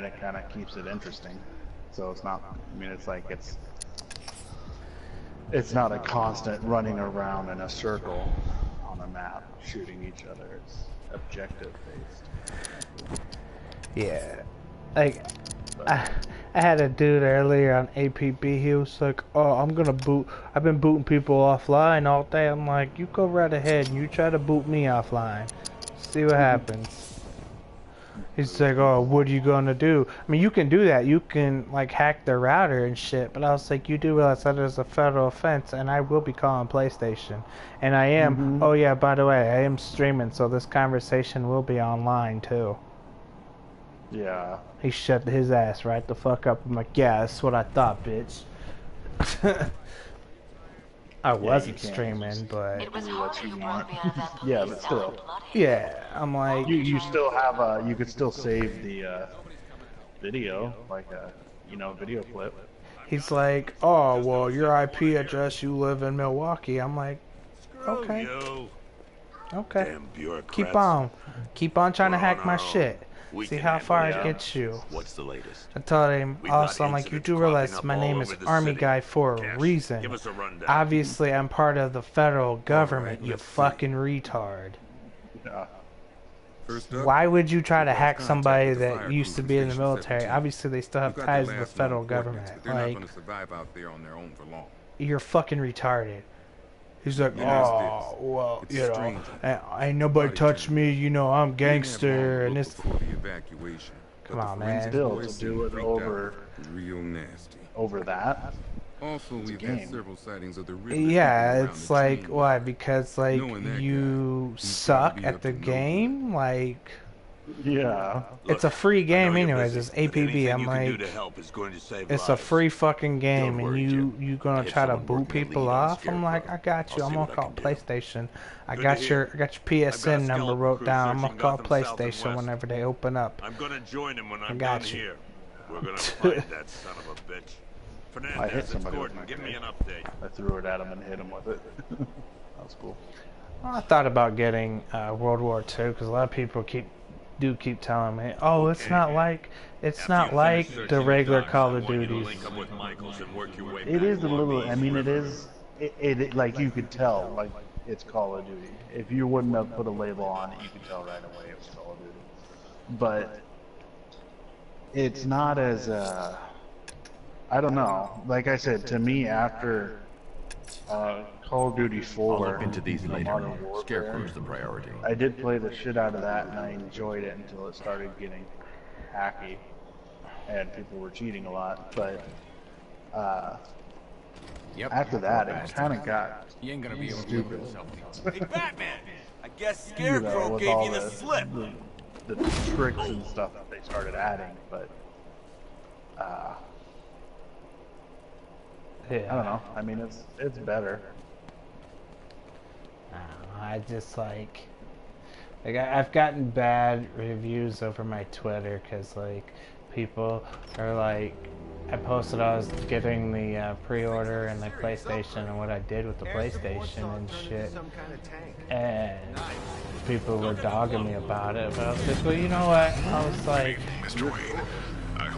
and it kind of keeps it interesting. So it's not. I mean, it's like it's not a constant running around in a circle on a map shooting each other. It's objective based. Yeah, like I had a dude earlier on APB. He was like, "Oh, I'm gonna boot. I've been booting people offline all day." I'm like, "You go right ahead and you try to boot me offline. See what happens." He's like, "Oh, what are you gonna do?" I mean, you can do that. You can like hack the router and shit. But I was like, "You do realize that is a federal offense, and I will be calling PlayStation, and I am. Oh yeah, by the way, I am streaming, so this conversation will be online too." Yeah. He shut his ass right the fuck up. I'm like, "Yeah, that's what I thought, bitch." I wasn't streaming, but It was hard you brought me out of that yeah, but still. Yeah, I'm like, you still have you could still save the video, like a video clip. he's like, "Oh well, your IP address, you live in Milwaukee." I'm like, okay, okay, keep on trying to hack my shit. See how far it gets you. What's the latest? I told him also, I'm like, you do realize my name is Army Guy for a reason. Obviously, I'm part of the federal government, you fucking retard. Yeah. Why would you try to hack somebody that used to be in the military? Obviously, they still have ties with the federal government. Like, you're fucking retarded. He's like, oh, well, you know, ain't nobody touched me, you know, I'm gangster, and this... Come on, man. Still, to do it over that? Also, we've had several sightings of the yeah, it's like, why? Because, like, you suck at the game? Like... Yeah. It's a free game anyways, it's APB, I'm like, it's a free fucking game, and you gonna try to boot people off? I'm like, I got you, I'm gonna call PlayStation. I got your PSN number wrote down, I'm gonna call PlayStation whenever they open up. I'm gonna join him when I'm done here. We're gonna find that son of a bitch. I hit somebody with my give me an update. I threw it at him and hit him with it. That was cool. Well, I thought about getting World War II, because a lot of people keep telling me, oh, it's not like the regular Call of Duties. It is a little. I mean, it is. It like you could tell, like it's Call of Duty. If you wouldn't have put a label on it, you could tell right away it was Call of Duty. But it's not as. I don't know. Like I said, to me, after Call of Duty 4, I'll look into these later. Scarecrow's the priority. I did play the shit out of that, and I enjoyed it until it started getting hacky, and people were cheating a lot. But after that, it kind of got stupid. Hey, Batman! I guess Scarecrow gave you the slip. The tricks and stuff that they started adding, but yeah. I don't know. I mean, it's better. I just like I've gotten bad reviews over my Twitter because like people are like, I posted I was getting the pre-order and the PlayStation and what I did with the PlayStation and shit, and people were dogging me about it, but I was like, well, you know what? I was like,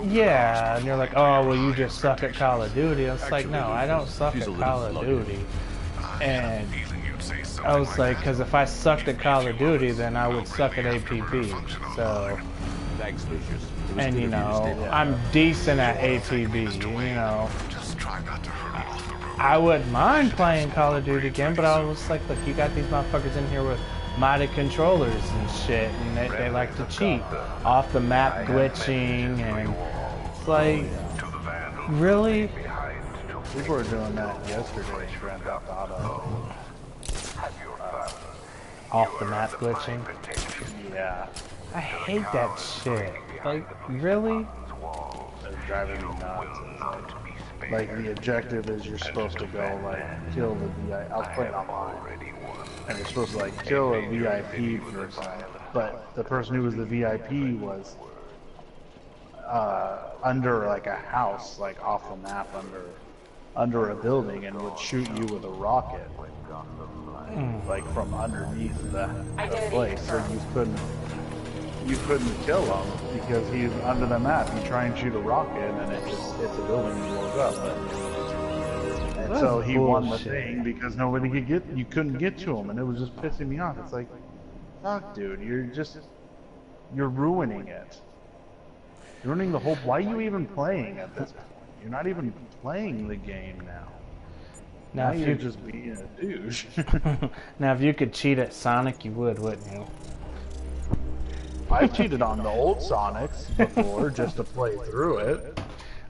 yeah, and you're like, oh, well, you just suck at Call of Duty. I was like, no, I don't suck at Call of Duty. And I was like, because if I sucked at Call of Duty, then I would suck at APB. So, and you know, I'm decent at APB, you know. I wouldn't mind playing Call of Duty again, but I was like, look, you got these motherfuckers in here with modded controllers and shit, and they like to cheat. Off the map glitching, and it's like, really? People were doing that yesterday, Grand Theft Auto. Off the map glitching? Yeah. I hate that shit. Like, really? They're driving me nuts. Like the objective is you're supposed to go, like, kill the VIP. I was playing online. And you're supposed to, like, kill a VIP person. But the person who was the VIP was under, like, a house, like, off the map under a building, and would shoot you with a rocket. Like from underneath the place, so you couldn't. you couldn't kill him because he's under the map. You try and shoot a rocket and it just hits a building and blows up. And so he won the thing because nobody could get, you couldn't get to him, and it was just pissing me off. It's like, fuck, dude, you're ruining it. You're ruining the whole. Why are you even playing at this point? You're not even playing the game now. Now you're just being a douche. Now, if you could cheat at Sonic, you would, wouldn't you? I cheated on the old Sonics before just to play through it.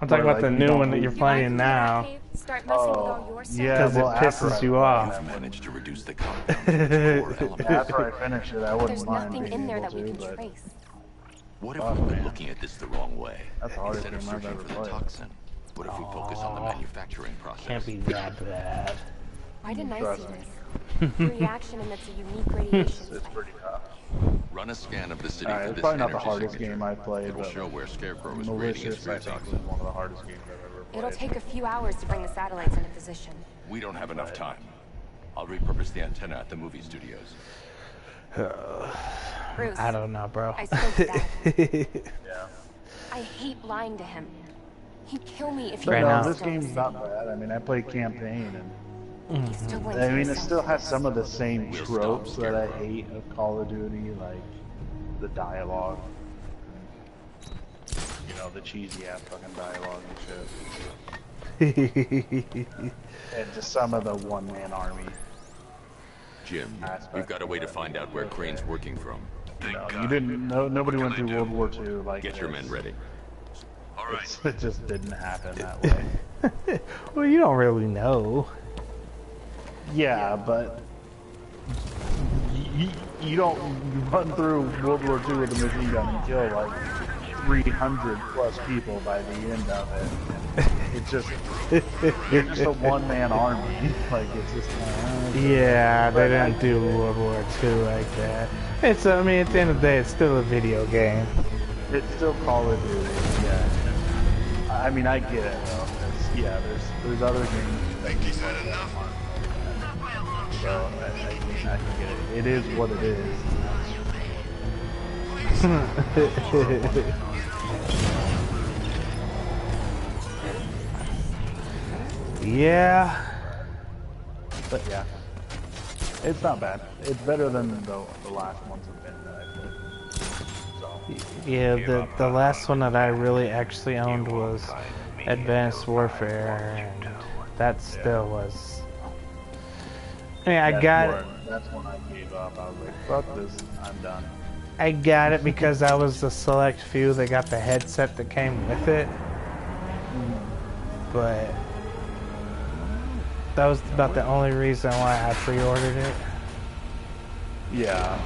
I'm talking about the new one that you're playing now. Start messing with all your stuff. Yeah, Because it pisses you off. I've managed to reduce the compound to 4 elements. After I finish it, I wouldn't There's mind nothing being in there able that we to, can but trace. What if we've been looking at this the wrong way? That's the hardest Instead of game I've searching ever for the played. toxin, what if we focus on the manufacturing process? Can't be that bad. Why didn't I Trust see me. this? Reaction emits a unique radiation It's spike. pretty tough. Run a scan of the city Alright, for it's this probably not the energy hardest signature. game I've played, It will but show where Scarecrow is radiating his Malicious, I fear think, toxin. was one of the hardest games I've ever played. It'll take a few hours to bring the satellites into position. We don't have enough time. I'll repurpose the antenna at the movie studios. Bruce, I don't know, bro. I spoke to Dad. Yeah. I hate lying to him. He'd kill me if he But Right no, now. this game's not bad. I mean, I played campaign, and He still blames I mean, it himself. still has some of the same We'll tropes stop that I Scarecrow. hate of Call of Duty, like the dialogue. You know, the cheesy ass fucking dialogue and shit. And just some of the one-man army. Jim, Aspect we've got a way to find out where Crane's working from. You know, you didn't. Nobody went through World War II like Get your this. men ready. It just didn't happen that way. Well, you don't really know. Yeah, but you don't run through World War II with a machine gun and kill like 300 plus people by the end of it. It's just you're just a one-man army. Like it's just. Yeah, they didn't do World War II like that. It's, I mean, at the end of the day, it's still a video game. It's still Call of Duty. Yeah. I mean, I get it though. Yeah, there's other games. Think he's had enough. So I can get it. It is what it is. Yeah. But yeah, it's not bad. It's better than the last ones have been that I played. So Yeah, the last one that I really actually owned was Advanced Warfare, and that still was. I mean, that's when I gave up. I was like, fuck this, I'm done. I got it because I was the select few that got the headset that came with it. But that was about the only reason why I pre-ordered it. Yeah.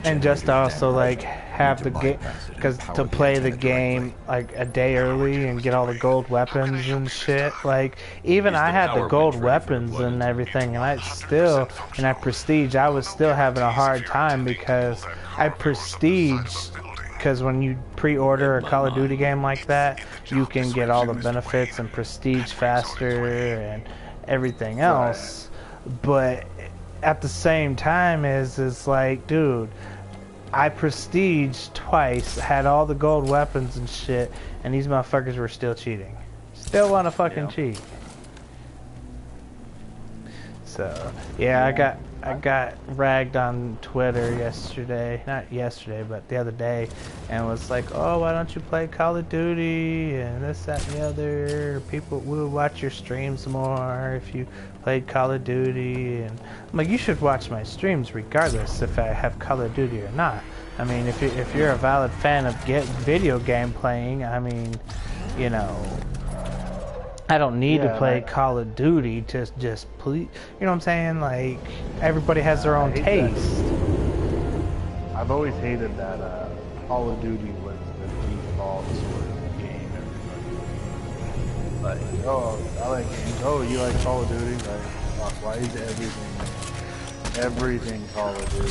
And just to also like have the game, because to play the game like a day early and get all the gold weapons and shit. Like even I had the gold weapons and everything, and I still, and at Prestige, I was still having a hard time because I Prestige. Because when you pre-order a Call of Duty game like that, you can get all the benefits and prestige faster and everything else. But at the same time, is like, dude, I prestige twice, had all the gold weapons and shit, and these motherfuckers were still cheating. Still want to fucking cheat. So yeah, I got ragged on Twitter yesterday, not yesterday, but the other day, and was like, oh, why don't you play Call of Duty and this, that, and the other? People will watch your streams more if you played Call of Duty. And I'm like, you should watch my streams regardless if I have Call of Duty or not. I mean, if you're a valid fan of video game playing, I mean, you know, I don't need to play Call of Duty to just please. You know what I'm saying? Like, everybody has their own taste. I've always hated that Call of Duty was the default sort of game. Everybody, like, oh, I like games. Oh, you like Call of Duty? Like, fuck, why is everything Call of Duty?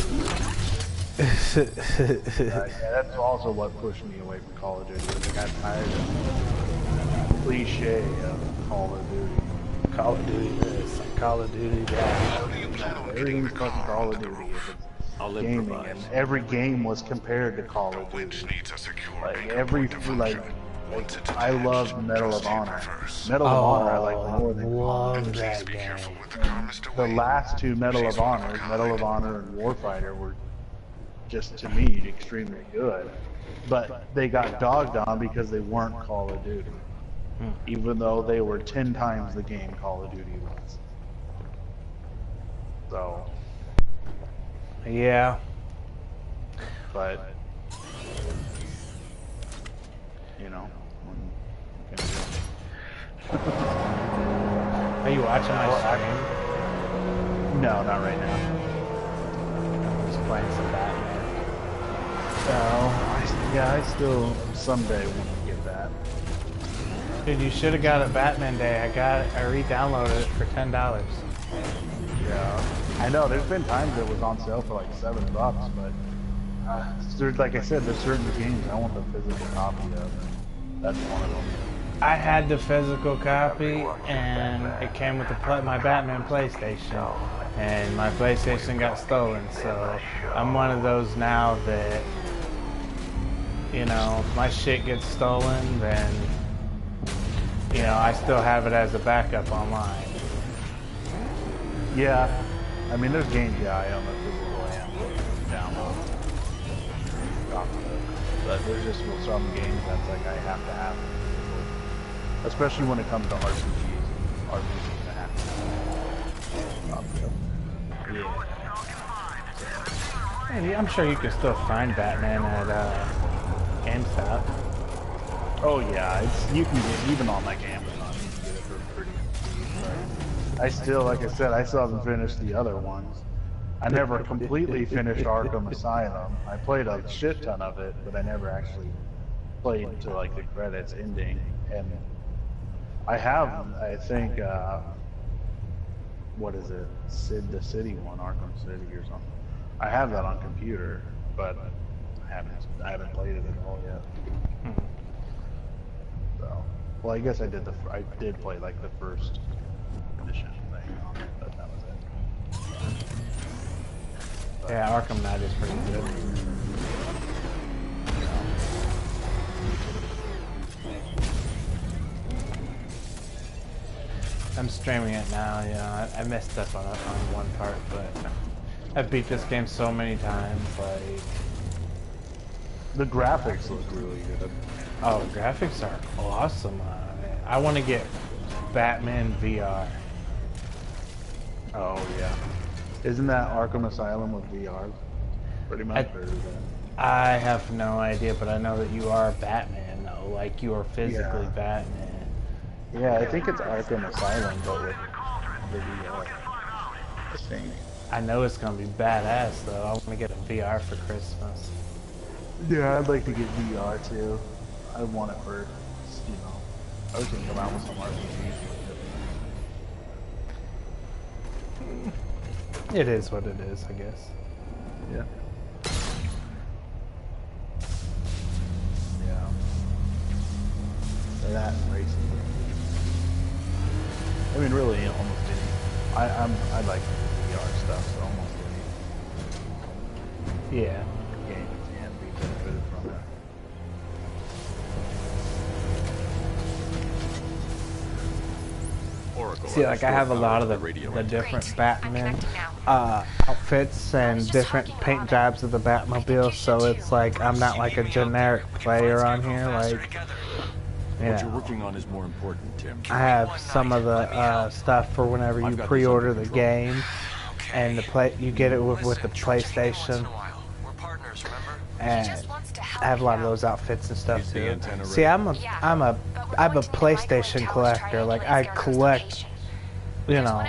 Yeah, that's also what pushed me away from Call of Duty. I got tired of the cliche of Call of Duty. Call of Duty this, Call of Duty that. Everything's fucking Call of Duty. gaming, and every game was compared to Call of Duty. Like every I love Medal of Honor. Medal of Honor I like more than Call of Duty. That game. The last two Medal of Honors, Medal of Honor and Warfighter, were just to me extremely good. But they got dogged on because they weren't Call of Duty. Even though they were 10 times the game Call of Duty was. So. Yeah. But, you know, what can I do? Are you watching my stream? No, not right now. I'm just playing some Batman. No, I still someday want to get that. Dude, you should have got it Batman Day. I re-downloaded it for $10. Yeah, I know. There's been times it was on sale for like $7, but there's, like I said, there's certain games I want the physical copy of. That's one of them. I had the physical copy, and it came with my Batman PlayStation, and my PlayStation got stolen. So I'm one of those now that, you know, if my shit gets stolen, then, you know, I still have it as a backup online. Yeah, I mean, there's games, I own the physical and download. But there's just some games that's like I have to have. Especially when it comes to RPGs. RPGs I have to have. Hey, I'm sure you can still find Batman at GameStop. Oh yeah, you can get, even on like Amazon, you can get it for pretty cheap. But I still, like I said, I still haven't finished the other ones. I never completely finished Arkham Asylum. I played a shit ton of it, but I never actually played to like the credits ending. And I have, I think, what is it? The City one, Arkham City or something. I have that on computer, but I haven't played it at all yet. So, well, I guess I did play like the first mission thing on it, but that was it. But, Yeah, Arkham Knight is pretty good. I'm streaming it now, you know, I messed up on one part, but I've beat this game so many times, like... The graphics look really good. Oh, the graphics are awesome on it. I want to get Batman VR. Oh, yeah. Isn't that Arkham Asylum with VR? Pretty much, or is that... I have no idea, but I know that you are Batman, though. Like, you are physically Batman. Yeah, I think it's Arkham Asylum, but with the VR thing. I know it's gonna be badass, though. I want to get a VR for Christmas. Yeah, I'd like to get VR too. I want it for, you know, I was gonna come out with some RPGs with it. It is what it is, I guess. Yeah. Yeah. That and racing. I mean, really, almost any. I like VR stuff, so almost any. Yeah. Game can be benefited from it. See, like I have a lot of the different Batman outfits and different paint jobs of the Batmobile, so it's like I'm not like a generic player on here. Like, you What you're know, working on is more important, Tim. I have some of the stuff for whenever you pre-order the game, and you get it with the PlayStation. And I have a lot of those outfits and stuff too. See, I'm a PlayStation collector. Like I collect, you know,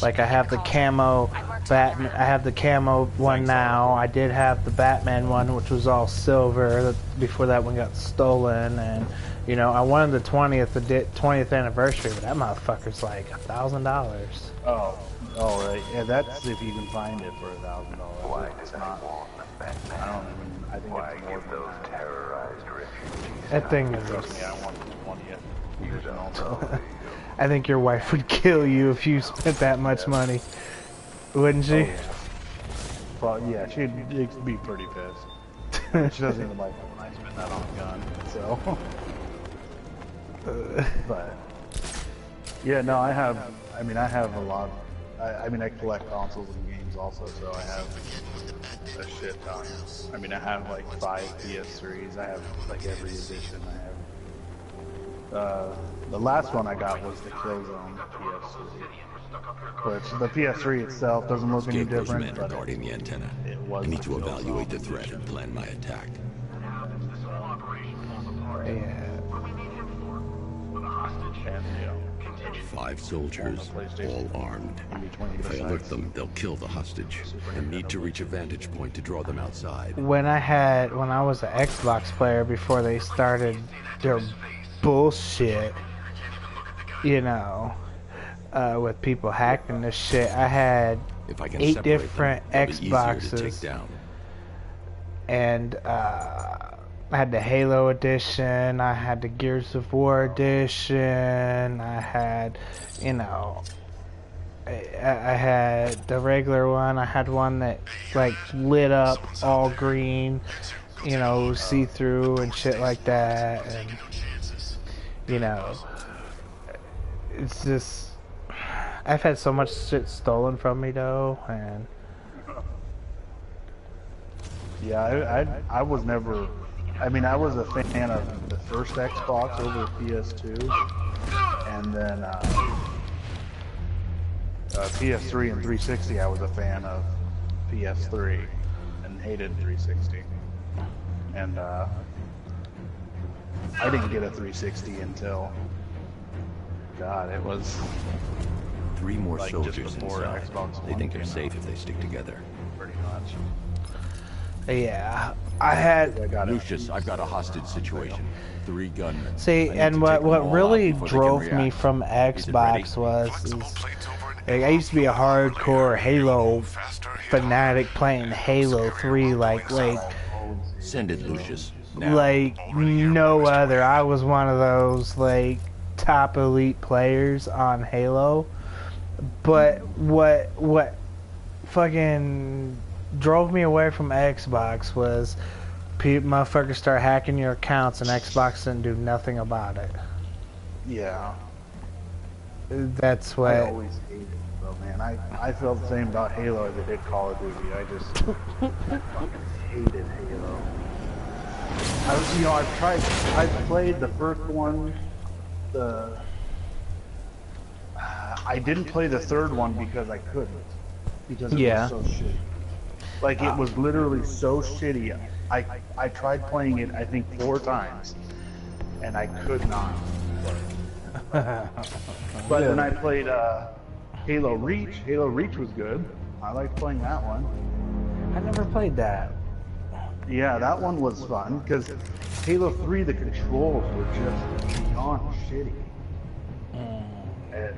like I have the camo Batman. I have the camo one now. I did have the Batman one, which was all silver before that one got stolen. And you know, I wanted the 20th anniversary, but that motherfucker's like $1,000. Oh, right. Yeah, that's if you can find it for $1,000. It's not. I think it's more than those terrorized refugees. That thing is. Trust me, I want the 20th. I think your wife would kill you if you spent that much money, wouldn't she? Oh, yeah. Yeah, she'd be pretty pissed. She doesn't even like it when I spend that on a gun, so. But yeah, no, I have a lot. I mean, I collect consoles and games also, so I have a shit ton. I mean, I have like 5 PS3s. I have like every edition. I have. The last one I got was the Killzone PS3. Which the PS3 itself doesn't look any different, but guarding the antenna. It was I need to evaluate the threat and plan my attack. Yeah. And, you know, 5 soldiers, all armed. If I alert them, they'll kill the hostage. I need to reach a vantage point to draw them outside. When I was an Xbox player before they started their bullshit, you know, with people hacking this shit, I had If I can 8 separate different them, they'll be easier to Xboxes, take down. and I had the Halo edition, I had the Gears of War edition, I had, you know, I had the regular one, I had one that like lit up all green, you know, see-through and shit like that, and you know, it's just, I've had so much shit stolen from me though, and yeah, I was never. I mean, I was a fan of the first Xbox over PS2, and then PS3 and 360. I was a fan of PS3 and hated 360. And I didn't get a 360 until, God, it was 3 more like soldiers just before inside. Xbox They One think they're came safe out, if they stick together. pretty much. yeah, I had. I got it. Lucius, I've got a hostage situation. 3 gunmen. See, I need and to what take them all really out before they can drove me react. from Is it ready? Xbox was like, I used to be a hardcore Halo fanatic playing Halo 3 like Send it, Lucius. Now. no other. I was one of those like top elite players on Halo. But what fucking drove me away from Xbox was motherfuckers start hacking your accounts and Xbox didn't do nothing about it. Yeah. That's I what. always hated it, though, man. I felt the same about Halo as I did Call of Duty. I just fucking hated Halo. I've played the first one. I didn't play the third one because I couldn't. Because it was so shitty. Like, it was literally so shitty. I tried playing it, I think, 4 times, and I could not play it. But then I played Halo Reach. Halo Reach was good. I liked playing that one. I never played that. Yeah, that one was fun, because Halo 3, the controls were just beyond shitty. And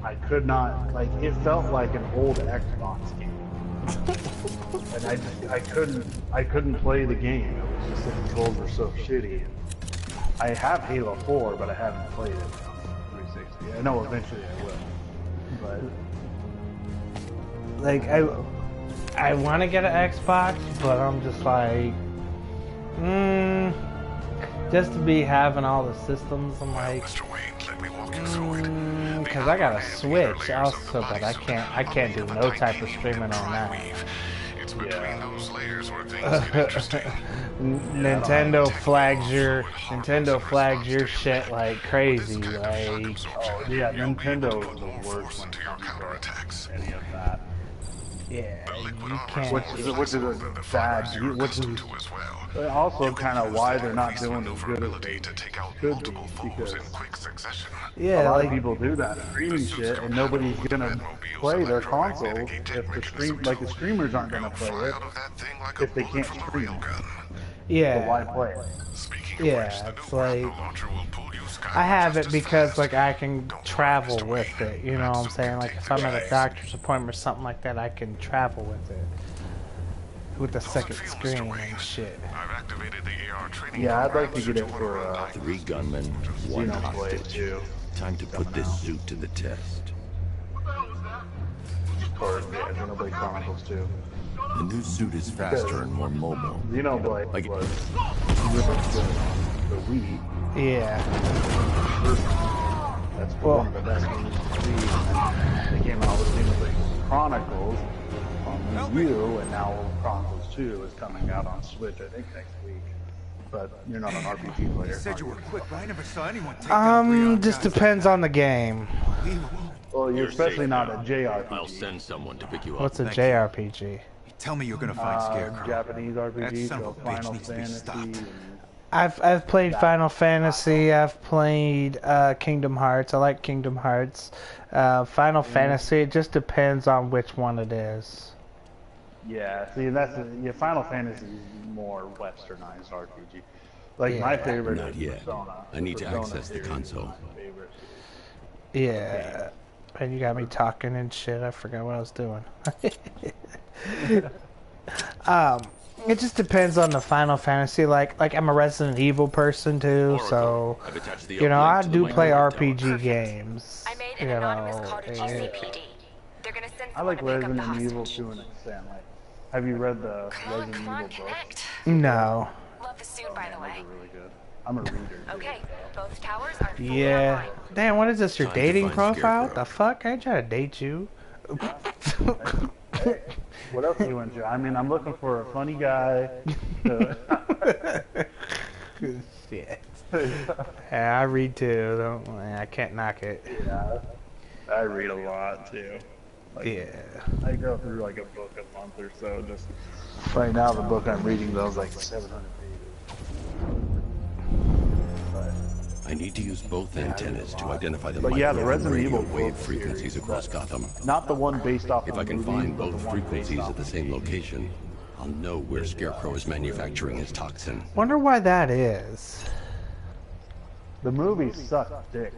I could not, like, it felt like an old Xbox game. And I couldn't play the game. It was just the controls were so shitty. I have Halo 4, but I haven't played it on 360. I know eventually I will. But Like, I want to get an Xbox, but I'm just like, just to be having all the systems, I'm like, because I got a Switch also, but I can't do no type of streaming on that. Nintendo flags your shit like crazy, like, oh yeah, Nintendo is the worst when it comes to any of that. yeah, you can't. Which is a bad, which is also kind of why they're not doing as good as they could be, because Yeah, a lot like, of people do that streaming shit, and nobody's gonna play their console if the streamers aren't gonna play it if they can't stream. yeah. So why play it? Yeah, it's like, I have it because like I can travel with it, you know what I'm saying? Like if I'm at a doctor's appointment or something like that, I can travel with it. With the second screen and shit. Yeah, I'd like to get it for 3 gunmen, 1 Xenoblade hostage. too. Time to put this suit to the test. Or yeah, Xenoblade Chronicles 2. The new suit is faster and more mobile. Xenoblade Like- was really good on the Wii. Yeah. That's one of the best games to see. They came out with Xenoblade Chronicles on the Wii U, and now Chronicles 2 is coming out on Switch, I think, next week. But you're not an RPG player. You said you were quick, but I never saw anyone take down 3 Just guys. depends on the game. Well, you're especially not a JRPG. I'll send someone to pick you up. What's a Thank you. JRPG? Tell me you're gonna find Scarecrow. Japanese That RPG, son so of a bitch Final needs to be Fantasy. stopped. And I've played Final Fantasy. I've played Kingdom Hearts. I like Kingdom Hearts. Final Fantasy. It just depends on which one it is. yeah, see, Final Fantasy is more westernized RPG. Like my favorite Not is yet. Persona. I need to Persona access the series is console. my favorite. Yeah. And you got me talking and shit. I forgot what I was doing. It just depends on the Final Fantasy. Like I'm a Resident Evil person too, so I've attached the you know uplink I to the do play microwave tower. RPG games. I made You an anonymous know, call to and- GCPD. They're gonna send I someone like to pick up the Resident Evil hostage. to an extent. Like, have you read the Resident Come on, Evil books? connect. No. Love the suit, by the way. They're really good. I'm a reader. Okay, both towers are fully Yeah. online. Damn, what is this? Your Time to dating find profile? Scarecrow. The fuck? I ain't trying to date you. Hey, what else are you into? I mean, I'm looking for a funny guy. To... Shit. Yeah, I read too. I can't knock it. yeah, I read a lot too. Like, Yeah. I go through like a book a month or so. Just right now, the book I'm reading though is like 700 pages. But I need to use both antennas to identify the But yeah, the microwave and Resident radio Evil wave book frequencies series, across but Gotham. not the one based off. If the I can movie, find but both the one based frequencies off at the same location, I'll know where Scarecrow is manufacturing his toxin. Wonder why that is. The movies suck dick.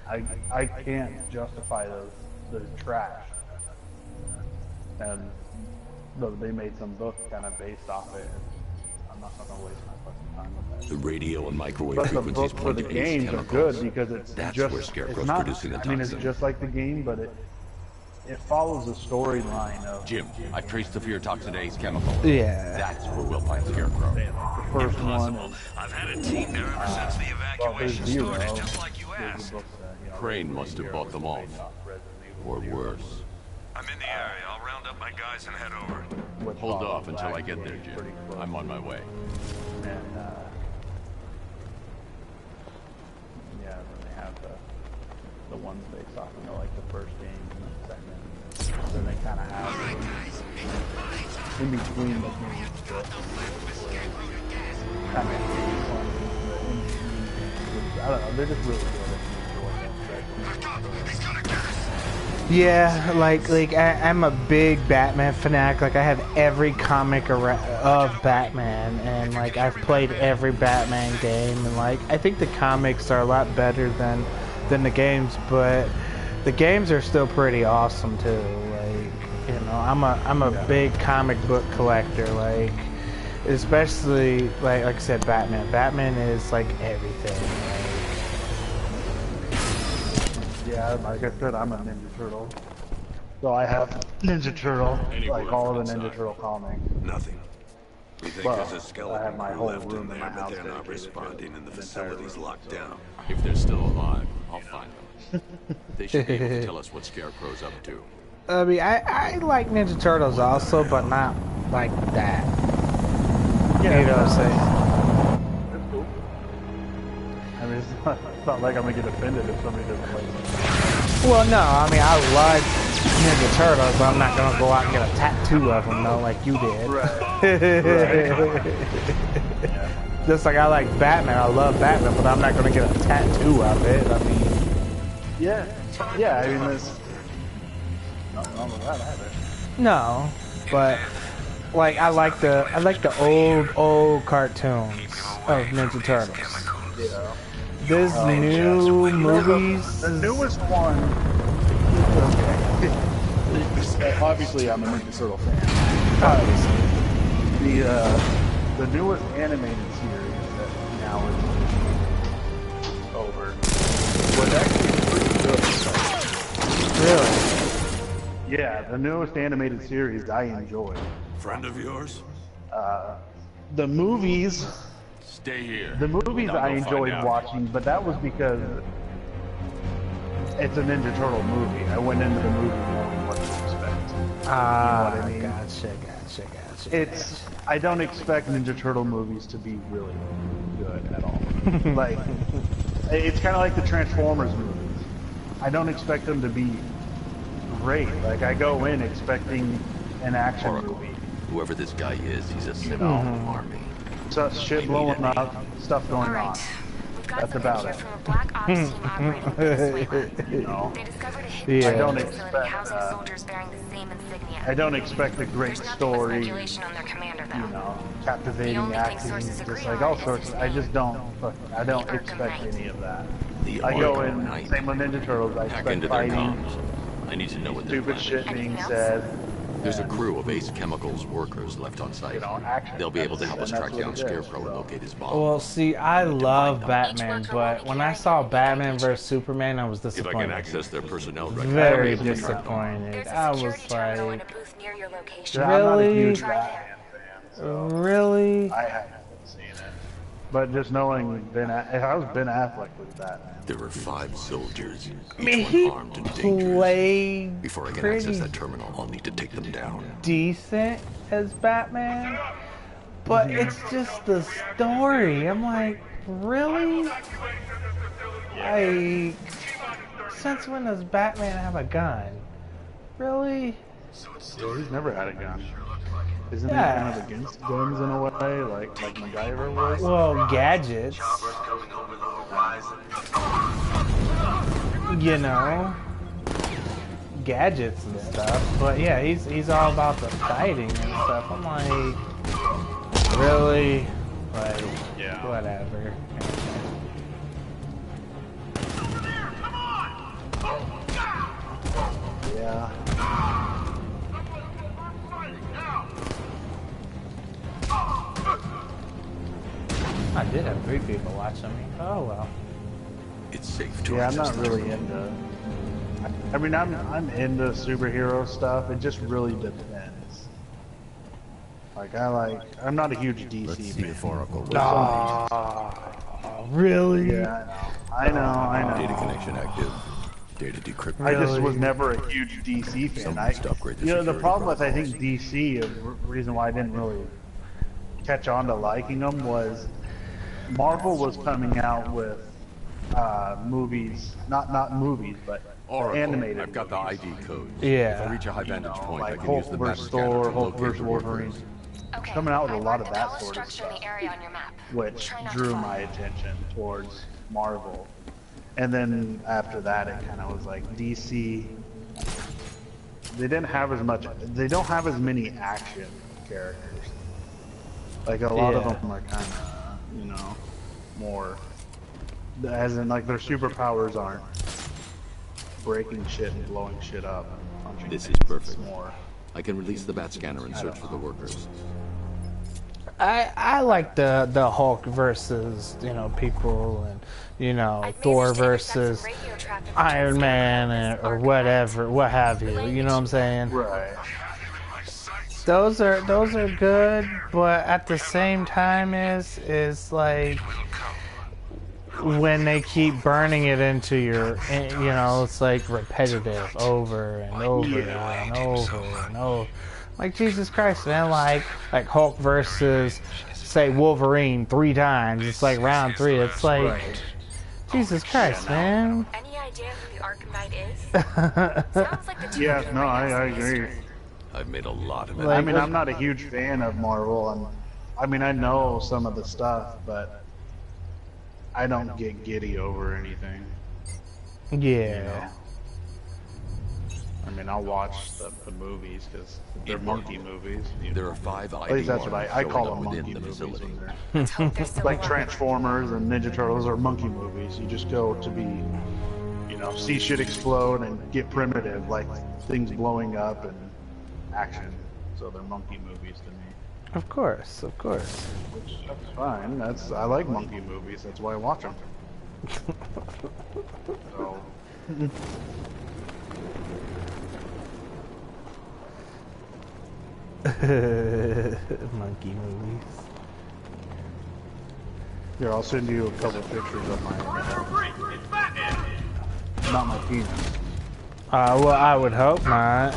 I can't justify the trash. And they made some book kind of based off it. I'm not gonna waste my fucking time with that. The radio and microwave But the frequencies book for the point to Ace games are chemicals. good because it's That's just where Scarecrow's it's not. producing the I mean, it's toxin. just like the game, but it follows the storyline of Jim, I've traced the fear toxin to Ace Chemical. Yeah. That's where we'll find Scarecrow. the first one. And, I've had a team there ever since the well, there's evacuation Zero. started, just like you There's asked. the book that, you know, Crane must have bought them off. Or worse. I'm in the area. I'll round up my guys and head over. What Hold follows off until I back get was there, Jim. pretty close. I'm on my way. And yeah, then they have the ones based off, you know, like the first game and the second. Then they kind of have in between the games, kind of I don't know. They're just really good. Yeah, like I'm a big Batman fanatic. Like I have every comic of Batman, and like I've played every Batman game, and like I think the comics are a lot better than the games, but the games are still pretty awesome too. Like you know, I'm a big comic book collector. Like especially like I said, Batman. Batman is like everything. Yeah, like I said, I'm a Ninja Turtle. So I have Ninja Turtle, like all of the Ninja Turtle comics. Nothing. We think Well, there's a I skeleton have my crew whole left in room in there, my but house they're not dedicated to responding and the an entire facility's room, locked so- down. If they're still alive, I'll find them. They should be able to tell us what Scarecrow's up to. I mean, I like Ninja Turtles also, but not like that. Yeah, You know what I'm saying? It's cool. I mean, it's not like I'm gonna get offended if somebody doesn't like it. Well, no, I mean, I like Ninja Turtles, but I'm not gonna go out and get a tattoo of them, though, like you did. Just like I like Batman, I love Batman, but I'm not gonna get a tattoo of it. I mean, Yeah, yeah. I mean, there's nothing wrong with that either. no, but like I like the old cartoons of Ninja Turtles. Yeah. This new movies, The newest one. Okay. Obviously, I'm a Ninja Turtle fan. obviously. The newest animated series that now is over was actually pretty good. Really? Yeah, the newest animated series I enjoyed. Friend of yours? The movies, Stay here. the movies Now I go find enjoyed out. watching, but that was because it's a Ninja Turtle movie. I went into the movie knowing what to expect. Ah, what I mean? gotcha. It's I don't expect Ninja Turtle movies to be really good at all. Like it's kind of like the Transformers movies. I don't expect them to be great. Like I go in expecting an action Oracle. movie. Whoever this guy is, he's a Sith army. So shit blowing up, stuff going on. Alright. We've got That's some about info it. from a black ops team operating in Venezuela. You know, They discovered a Yeah. hidden I don't facility expect, housing soldiers bearing the same insignia. I don't expect a great There's nothing but story. speculation on their commander, though. You know, The captivating only thing acting, sources just agree like on all is sorts. his I just name. don't. I don't The Arkham expect Knight. any of that. The I go Arkham in, Knight. same with Ninja Turtles. I Hack expect into their fighting, comms. I need to know what they're stupid planning. shit being Anything else? said. There's a crew of Ace Chemicals workers left on site. You know, action. They'll be able to help us And track that's down what it is, Scarecrow and so. locate his bomb. Well, see, I love them. Batman, but when I saw Batman vs Superman, I was If I can disappointed. access their personnel records. Very Everything. disappointed. There's I a was security terminal in like, a booth near your location. I'm not a Really? huge Try Batman there. fan, so really? I haven't seen it. But just knowing if I was Ben Affleck with Batman. There are 5 soldiers, I mean, each he one armed and dangerous. played Before I can pretty access that terminal, I'll need to take them down. decent as Batman, but it's just the story. I'm like, really? Like, since when does Batman have a gun? Really? Yeah, he's never had a gun. Isn't Yeah. he kind of against guns in a way, like MacGyver was? Well, gadgets. You know, gadgets and stuff. But yeah, he's all about the fighting and stuff. I'm like, really? Like, Yeah. whatever. Yeah. I did have 3 people watching me. Oh well. It's safe to Yeah, I'm access not the really terminal. into. I mean, I'm into superhero stuff. It just really depends. Like I'm not a huge DC Let's see fan. if Oracle will. Really? Yeah, I know. Data connection active. Data decrypted. I just was Really? never a huge DC fan. Someone must upgrade the The security problem with I think protocols. DC, the reason why I didn't really catch on to liking them was Marvel was coming out with movies, not movies, but Oracle, animated. I've got the movies. ID code. Yeah. If I reach a high vantage point, I Like can use Hulk the map vs. scanner Thor, to Hulk locate vs. the Wolverine, workers. Okay. coming out with a I lot marked of the that tunnel sort of structure in stuff, the area on your map. which Try not to drew fall. my attention towards Marvel. And then after that, it kind of was like DC. They didn't have as much. They don't have as many action characters. Like a lot of Yeah. them are kind of, more. As in, like their superpowers aren't breaking shit and blowing shit up. And punching This is things. perfect. It's more. I can release the bat scanner and search for the workers. I like the Hulk versus people and I've Thor managed to intercept some versus radio traffic Iron between Man Scarecrow or and whatever, what have you. You know what I'm saying? Right. Those are good, but at the same time is like when they keep burning it into your, it's like repetitive over and over and over and over. Like Jesus Christ, man! Like Hulk versus say Wolverine 3 times. It's like round 3. It's like Jesus Christ, man. Any idea who the Arkham Knight is? Sounds like the two Yeah, of you no, might have I some agree. history. I've made a lot of it. Like- I mean, I'm not a huge fan of Marvel, and I mean, I know some of the stuff, but I don't get giddy over anything. Yeah. I mean, I'll watch the movies because they're monkey movies. There are 5 At ID least that's what I showing call up them, within monkey the movies. facility. When they're, Let's hope they're still like alive. Transformers and Ninja Turtles are monkey movies. You just go to be, see shit explode and get primitive, like things blowing up and action. So they're monkey movies to me. Of course. Which, that's fine. I like monkey movies. That's why I watch them. So. Monkey movies. Here, I'll send you a couple pictures of my not my penis. Well, I would hope not.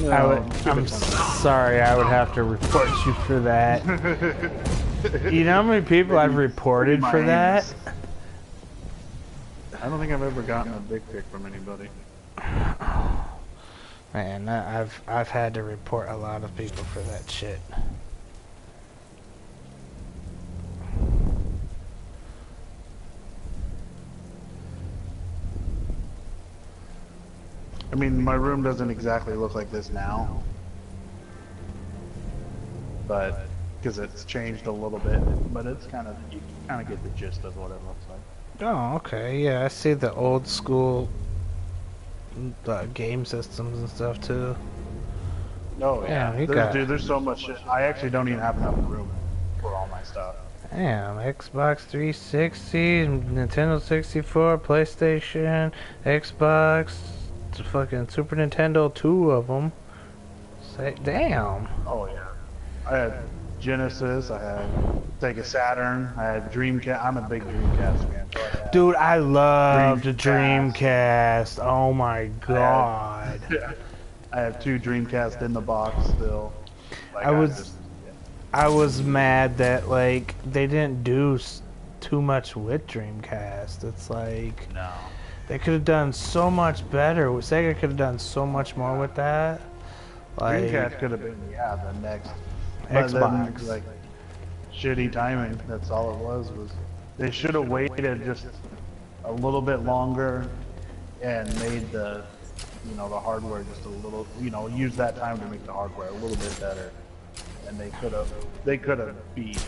No, I'm sorry, I would have to report you for that. You know how many people I've reported for that? I don't think I've ever gotten a dick pic from anybody. Man, I've had to report a lot of people for that shit. I mean, my room doesn't exactly look like this now, but because it's changed a little bit, but it's kind of, you kind of get the gist of what it looks like. Oh, okay. Yeah, I see the old school game systems and stuff too. Oh yeah, Dude, there's so much shit. I actually don't even have enough room for all my stuff. Damn, Xbox 360, Nintendo 64, PlayStation, Xbox, fucking Super Nintendo, 2 of them. Say, damn. Oh yeah, I had Genesis, I had Sega Saturn, I had Dreamcast. I'm a big Dreamcast fan. So Dude, I loved the Dreamcast. Oh my god. I have 2 Dreamcast in the box still. Like, I was mad that like they didn't do too much with Dreamcast. It's like no, they could have done so much better. Sega could have done so much more with that. Like, Dreamcast could have been the next Xbox. Then, like shitty timing. That's all it was they should have waited just a little bit longer and made the the hardware just a little, use that time to make the hardware a little bit better. And they could have beat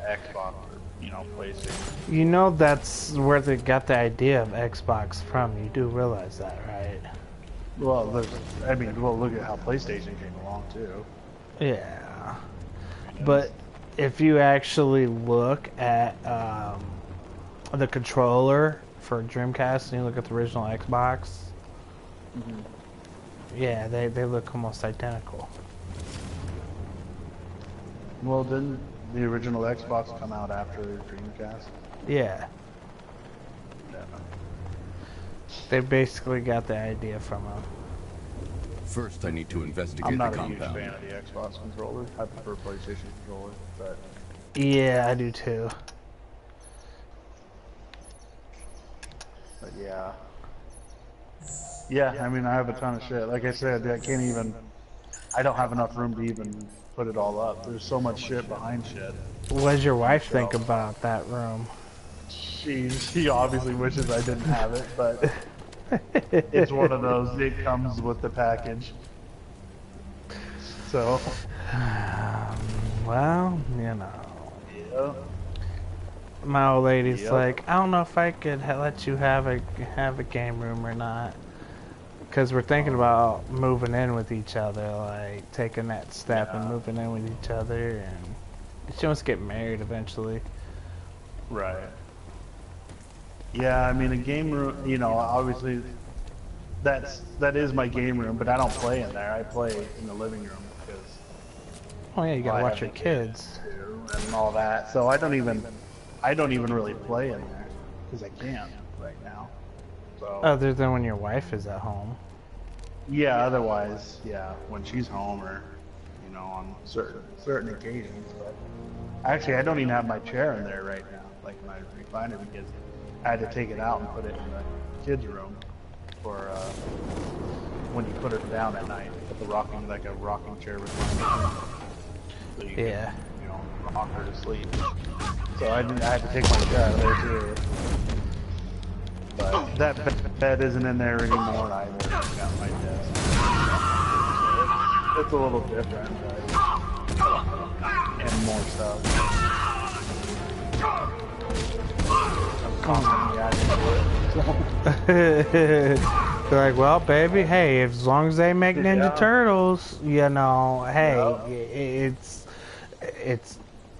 Xbox or, PlayStation. That's where they got the idea of Xbox from. You do realize that, right? Well, look at how PlayStation came along too. Yeah. But if you actually look at the controller for Dreamcast and you look at the original Xbox, yeah, they look almost identical. Well, didn't the original Xbox come out after Dreamcast? Yeah. They basically got the idea from them. First, I need to investigate I'm not the a huge compound. fan of the Xbox controller. I prefer PlayStation controller, but Yeah, I do too. yeah. Yeah, I mean, I have a ton of shit. Like I said, I don't have enough room to even put it all up. There's so much shit behind shit. What does your wife think about that room? She obviously wishes I didn't have it, but it's one of those, it comes with the package. So. Well, Yeah. My old lady's like, I don't know if I could let you have a game room or not. Because we're thinking about moving in with each other, like taking that step and moving in with each other, and she wants to get married eventually. Right. Yeah, I mean, a game room, obviously that is my game room, but I don't play in there. I play in the living room because Oh yeah, you gotta I watch have your kids. and all that. So I don't even really play in there because I can't right now. So Other than when your wife is at home. yeah, otherwise, yeah, when she's home or on certain occasions. But actually, I don't even have my chair in there right now, like my recliner, because I had to take it out and put it in the kids' room for when you put her down at night. Put the rocking chair recliner, so you can, rock her to sleep. So I had to take my chair out of there too. But that bed isn't in there anymore either. I got my desk. It's a little different, but and more stuff. I'm constantly adding to it. They're like, well, baby, hey, as long as they make Ninja Turtles, hey, it's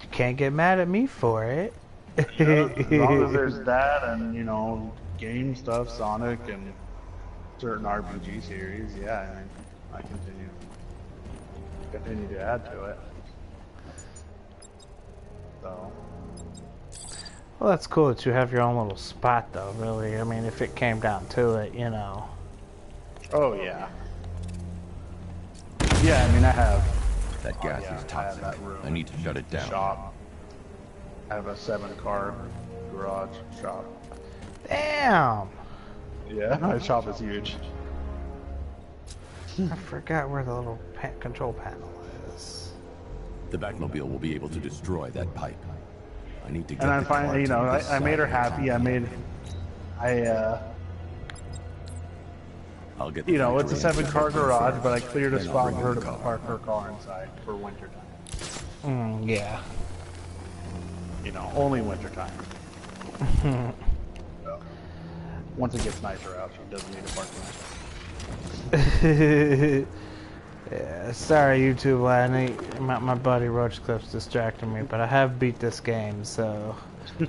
you can't get mad at me for it. As long as there's that and game stuff, Sonic and certain RPG series, yeah, I continue. continue to add to it. So. Well, that's cool that you have your own little spot, though, really. I mean, if it came down to it, you know. Oh, yeah. Yeah, I mean, I have... That gas yeah, is I have toxic. that room. I need to shut it down. Shop. I have a 7-car garage shop. Damn! Yeah, my shop is huge. I forgot where the little control panel is. The Batmobile will be able to destroy that pipe. I need to get And I'm the car finally, you to know, this I made her side of the happy. town. I'll get the You know, it's a factory 7-car engine garage, first, but I cleared a then I'll spot bring for her in to the car. park her car inside for winter time. Yeah. You know, only winter time. So, once it gets nicer out, she doesn't need a parking. Yeah, sorry YouTube land. My buddy Roachcliff's distracting me, but I have beat this game, so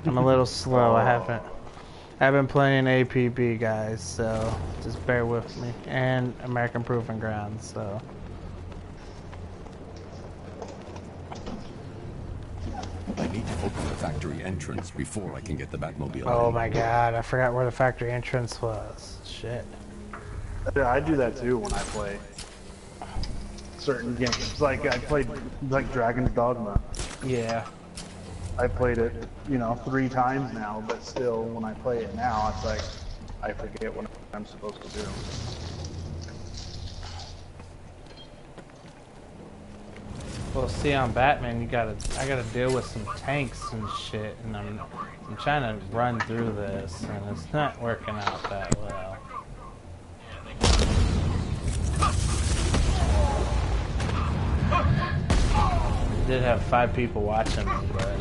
I'm a little slow. I've been playing APB, guys, so just bear with me. And American Proving Grounds, so. I need to open the factory entrance before I can get the Batmobile. Oh my god, I forgot where the factory entrance was. Shit. Yeah, I do that too when I play certain games. Like, I played, like, Dragon's Dogma. Yeah. I played it, you know, 3 times now, but still, when I play it now, it's like, I forget what I'm supposed to do. Well, see, on Batman, I gotta deal with some tanks and shit, and I'm trying to run through this, and it's not working out that well. I did have 5 people watching me, but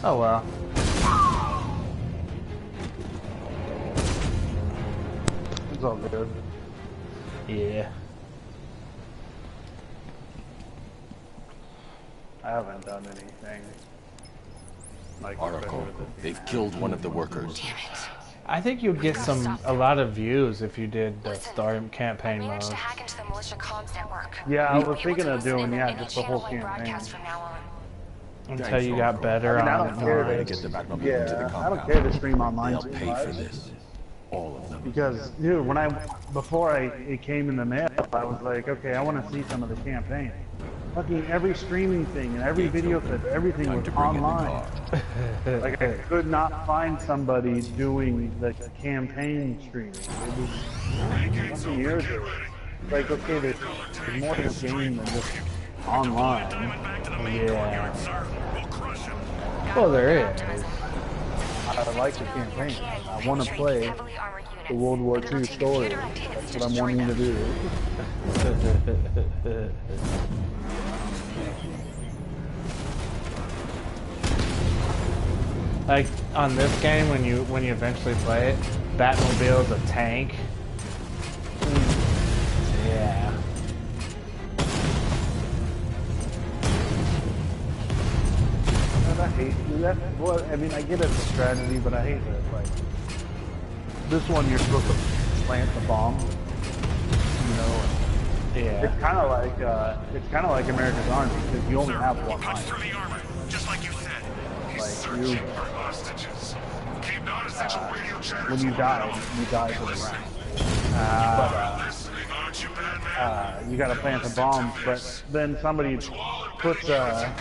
oh well. It's all good. Yeah. I haven't done anything. Like, Oracle, they've killed one of the workers. Damn it. I think you'd get a lot of views if you did the Listen, Star campaign I managed mode. to hack into the militia comms network. Yeah, I was Able thinking to of listen doing, in yeah, any just the whole channel we campaign. broadcast from now on. Until you got better I mean, I on don't care online. to Get the Batmobile Yeah, into the I compound. don't care to stream online They'll too pay much. for this. All of them. Because, dude, before it came in the mail, I was like, okay, I want to see some of the campaign. Fucking every streaming thing and every video clip, everything Time was to bring in the online. car. Like, I could not find somebody doing the campaign streaming. It was fucking years ago. Like, okay, there's more to the game than just online. Yeah. Well, there is. I like the campaign. I want to play the World War II story. That's what I'm wanting to do. Like on this game, when you eventually play it, Batmobile's a tank. Yeah. And I hate that. Well, I mean, I get it's a strategy, but I hate that. Like this one, you're supposed to plant the bomb. You know. Yeah. It's kind of like America's Army because you only have one line. For the armor, just like you said. Like you, Hostages. Came non-essential radio chatter. when you die for the round. Listening, aren't you, Batman? You got to plant the bombs, but then somebody puts a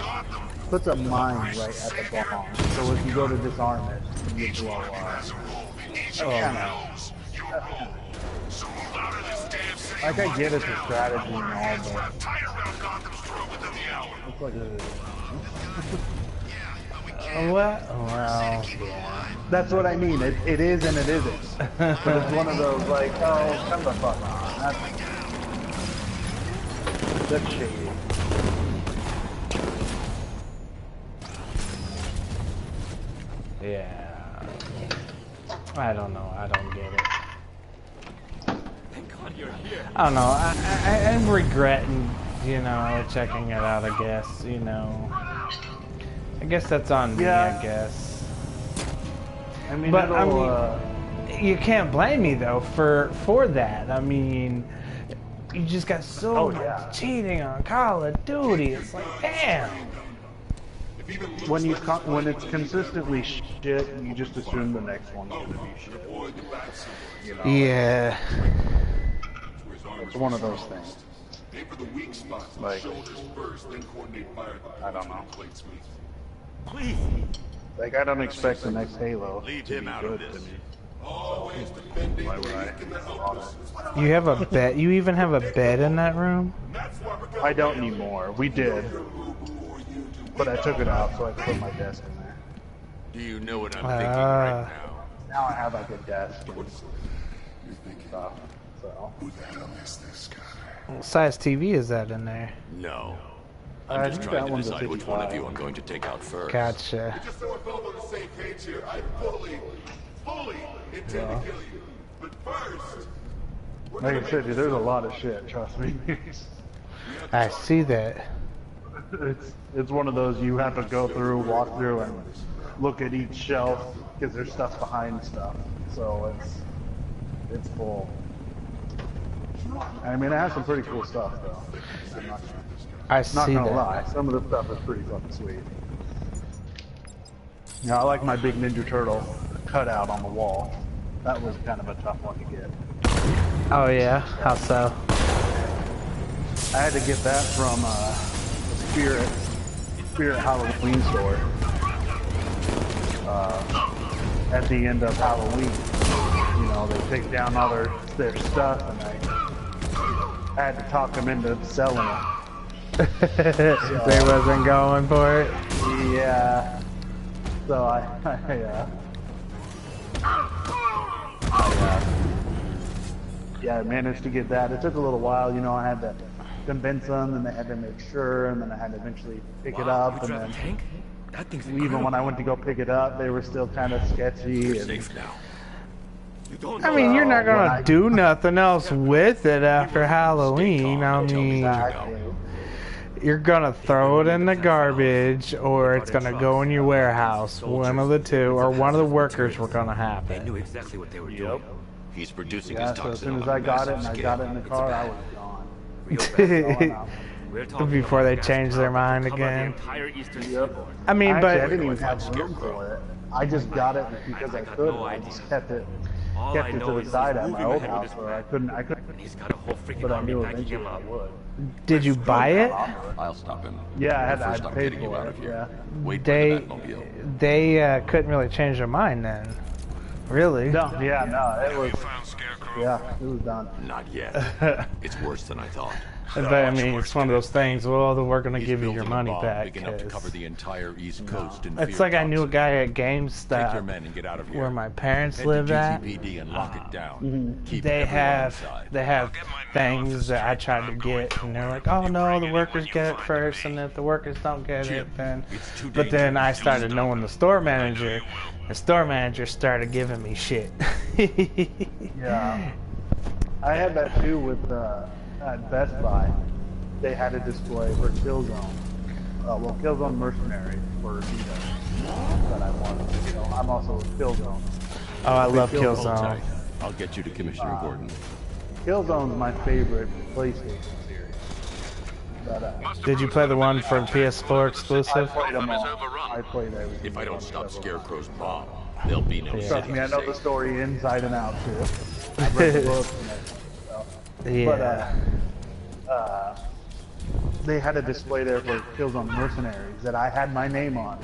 mine right at the bomb. So if you go to disarm it, you blow up. Like I get it's a strategy and all, but it's like Well, yeah. that's what I mean. It is and it isn't. But it's one of those like, oh, come the fuck on. That's shady. Yeah. I don't know. I don't get it. I don't know. I'm regretting, you know, checking it out. I guess, you know. I guess that's on me. Yeah. I guess. I mean, But it'll, I mean, you can't blame me though for that. I mean, you just got so much cheating on Call of Duty. It's like, damn. When it's consistently shit, you just assume the next one's gonna be shit. You know? Yeah. It's one of those things. Like, I don't know. Please. Like, I don't expect the next Halo Leave to him be out good of to this. me. Why would I? You have a bed? You even have a bed in that room? I don't anymore. We did. But I took it out so I could put my desk in there. Do you know what I'm thinking right now? Now I have like a desk and stuff. So. What size TV is that in there? No. I I'm just think trying that to one's a decide which one of 55. you I'm going to take out first. Gotcha. Just so we're both on the same page here, I fully intend to kill you. But first, Like I said, dude, there's a lot of shit, trust me. I see that. It's one of those you have to go through, walk through, and look at each shelf because there's stuff behind stuff. So it's full. I mean, it has some pretty cool stuff though. I'm I not see gonna that. lie, some of the stuff is pretty fucking sweet. Yeah, I like my big Ninja Turtle cutout on the wall. That was kind of a tough one to get. Oh yeah? How so? I had to get that from the Spirit Halloween store at the end of Halloween. You know, they take down all their stuff, and I had to talk them into selling it. They wasn't going for it? Yeah. So I yeah, I managed to get that. It took a little while, you know. I had to convince them, and they had to make sure, and then I had to eventually pick it up, and then That thing's even when I went to go pick it up, they were still kind of sketchy. And, Safe now. I mean, you're not when gonna I- do nothing else with it after Halloween. I mean, Exactly. you're gonna throw it in the garbage, or it's gonna go in your warehouse. One of the two, or one of the workers were gonna have They it. knew exactly what they were doing. He's producing Yeah, his so as toxin soon as on I a got it massive and I scale. got it in the car, I was gone. Real fast. Going out. We're talking Before they about change gas their power mind to cover again. The entire eastern seaboard. I mean, Actually, I but didn't even have room for it. I just got it because I got could. no I idea. just kept it All I to know the is side he's at my moving old ahead with house his where I plan. couldn't, And he's got a whole freaking but I army knew backing eventually him I up. would. did you buy it? I'll stop him. Yeah, I First, had I'm paid getting you for out it. of here. Yeah. Wait for the They Batmobile. couldn't really change their mind then. Really? No, yeah, no, it was. found Scarecrow. Yeah, it was done. Not yet. It's worse than I thought. But I mean, it's one of those things. Well, then we're gonna He's give you your building a money bomb back. big enough to 'cause cover the entire East Coast in it's fear like I knew a toxin. guy at Take your GameStop men and get out of here. where my parents Head live to at. GCPD and lock it down. Keep They everyone have inside. things that I tried to get, and they're like, "Oh no, the workers get it first, and if the workers don't get it, then." It's too But then I dangerous. started knowing the store manager. The store manager started giving me shit. Yeah. I had that too with at Best Buy. They had a display for Killzone. Well, Killzone Mercenary for Vita that I wanted. You know, I'm also Killzone. Oh, I love Killzone. Killzone. I'll get you to Commissioner Gordon. Killzone's my favorite PlayStation series. But, Did you play the one for PS4 exclusive? played them all. I played everything. If I don't stop Scarecrow's bomb, there'll be no Yeah. Trust city me, I to know the save. story inside and out too. I've read the books and everything. So. Yeah. But they had a display there for Killzone Mercenaries that I had my name on.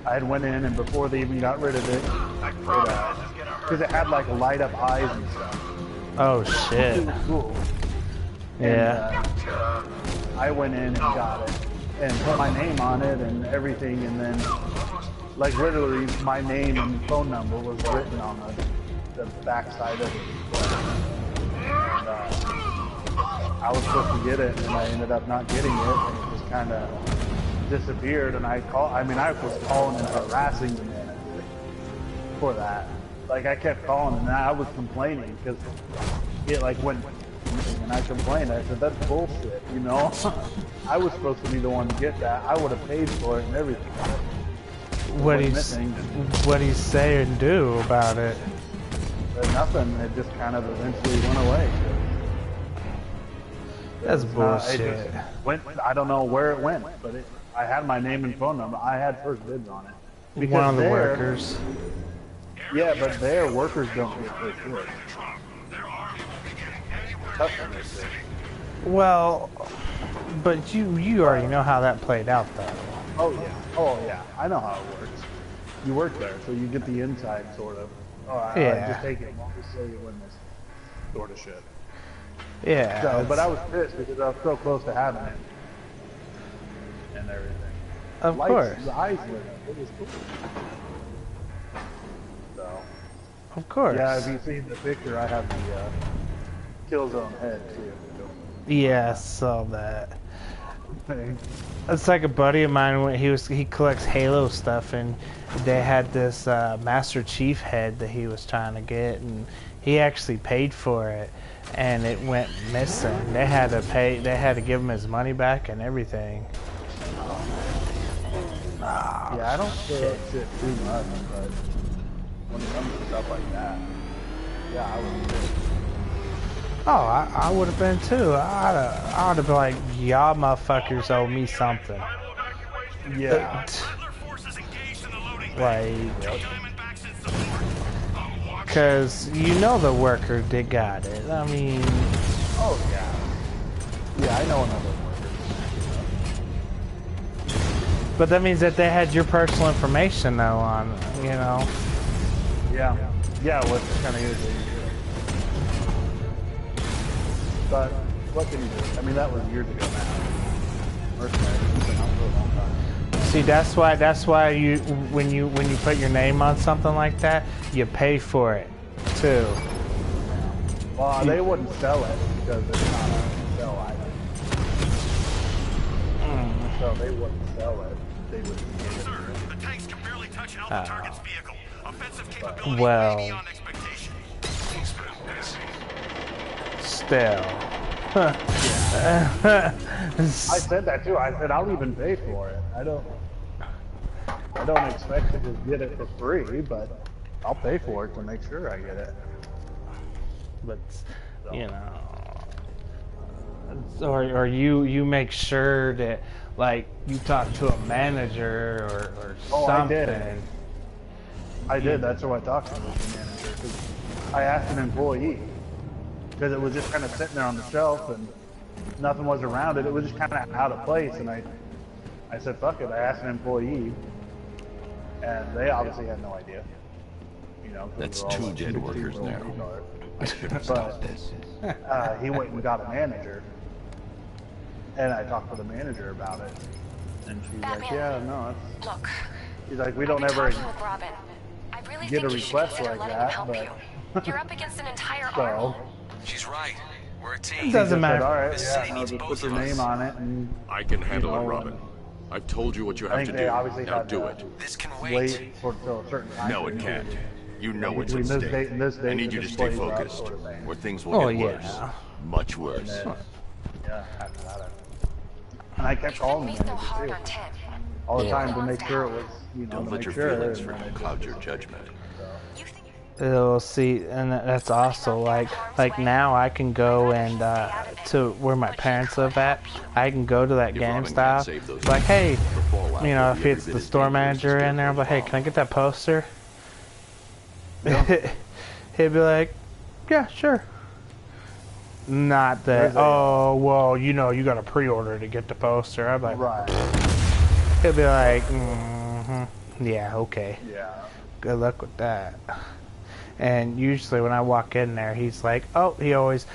I had went in, and before they even got rid of it, because it had like light up eyes and stuff. Oh It shit. was cool. Yeah. And, I went in and got it and put my name on it and everything, and then like literally my name and phone number was written on the back side of it. And, I was supposed to get it, and I ended up not getting it, and it just kind of disappeared. And I was calling and harassing the manager for that. Like I kept calling, and I was complaining because it like went. And I complained. I said, "That's bullshit," you know. I was supposed to be the one to get that. I would have paid for it and everything. What do Wasn't missing. what do you say and do about it? But nothing. It just kind of eventually went away. That's It bullshit. just went, I don't know where it went, but I had my name and phone number. I had first dibs on it. Because One of the there- workers. Yeah, but their workers don't get first dibs. Customers do. Well, but you already know how that played out, though. Oh yeah, I know how it works. You work there, so you get the inside sort of. Oh, Yeah. just take it just so you win this sort of shit. Yeah. So, but I was pissed because I was so close to having it and everything. Of Lights, course. the eyes lit up. It was cool. So. Of course. Yeah, if you've seen the picture, I have the Killzone head too. Yeah, I saw that. It's like a buddy of mine when he collects Halo stuff, and they had this Master Chief head that he was trying to get, and he actually paid for it, and it went missing. They had to give him his money back and everything. Yeah, I don't feel shit too much, but when it comes to stuff like that, yeah, I would. Oh, I would have been too. I would have been like, y'all motherfuckers owe me something. Yeah. Like, because you know the worker did got it. I mean, Oh yeah. Yeah, I know another worker. but that means that they had your personal information though on, you know. Yeah. Yeah, well, it's kind of irritating. But what can you do? I mean, that was years ago now. Mercenaries has been out for a long time. See, that's why you when you put your name on something like that, you pay for it too. Well, they wouldn't sell it because it's not a sell item. So they wouldn't sell it. They would give it. Sir, the tanks can barely touch Alpha Target's vehicle. Offensive capability Well. may be beyond expectation. Still. I said that too. I said I'll even pay for it. I don't expect to just get it for free, but I'll pay for it to make sure I get it. But you know, or you make sure that like you talk to a manager or something. I did. That's who I talked to, was the manager. 'Cause I asked an employee because it was just kind of sitting there on the shelf and nothing was around it. It was just kind of out of place, and I said, "Fuck it." I asked an employee, and they obviously had no idea. You know, 'cause That's we're all two like dead 16 workers year old now. retard. I should have stopped this. He went and got a manager, and I talked to the manager about it, and she's like, Batman. "Yeah, no." Look, She's like, "We I've don't been ever talking with Robin. I really get a think you should request consider like letting him that, help but." you. You're up against an entire So army. She's right. We're a It team. doesn't I said, matter. "All right, This yeah, city no, needs just both put your of us." name on it." And I can handle know, it, Robin. I've told you what you I have think to they do. obviously Now had do to it. This can wait wait. for till a certain time. No, it can't. You know what's Between at this date stake. and this date, I need the you to stay displays are up, focused, sort of thing. or things will Oh, get yeah. worse. Much worse. Yeah, after that. And I kept calling the Please no manager hard too, on Tim. all the Yeah. time to make sure it was, Don't to let make your sure. feelings and then cloud your judgment. You think It'll see, and that's also like now I can go and to where my parents live at. I can go to that If Robin can't GameStop. save those Like, hey, the fallout you know, will if be it's every the bit as store dangerous manager as in there, I'm like, hey, Scarecrow's can I get that poster? Yeah. He'd be like, yeah, sure. Not that. Oh, well, you know, you got to pre-order to get the poster. I'm like, Right. he'll be like, yeah, okay. Yeah. Good luck with that. And usually when I walk in there, he's like, oh, he always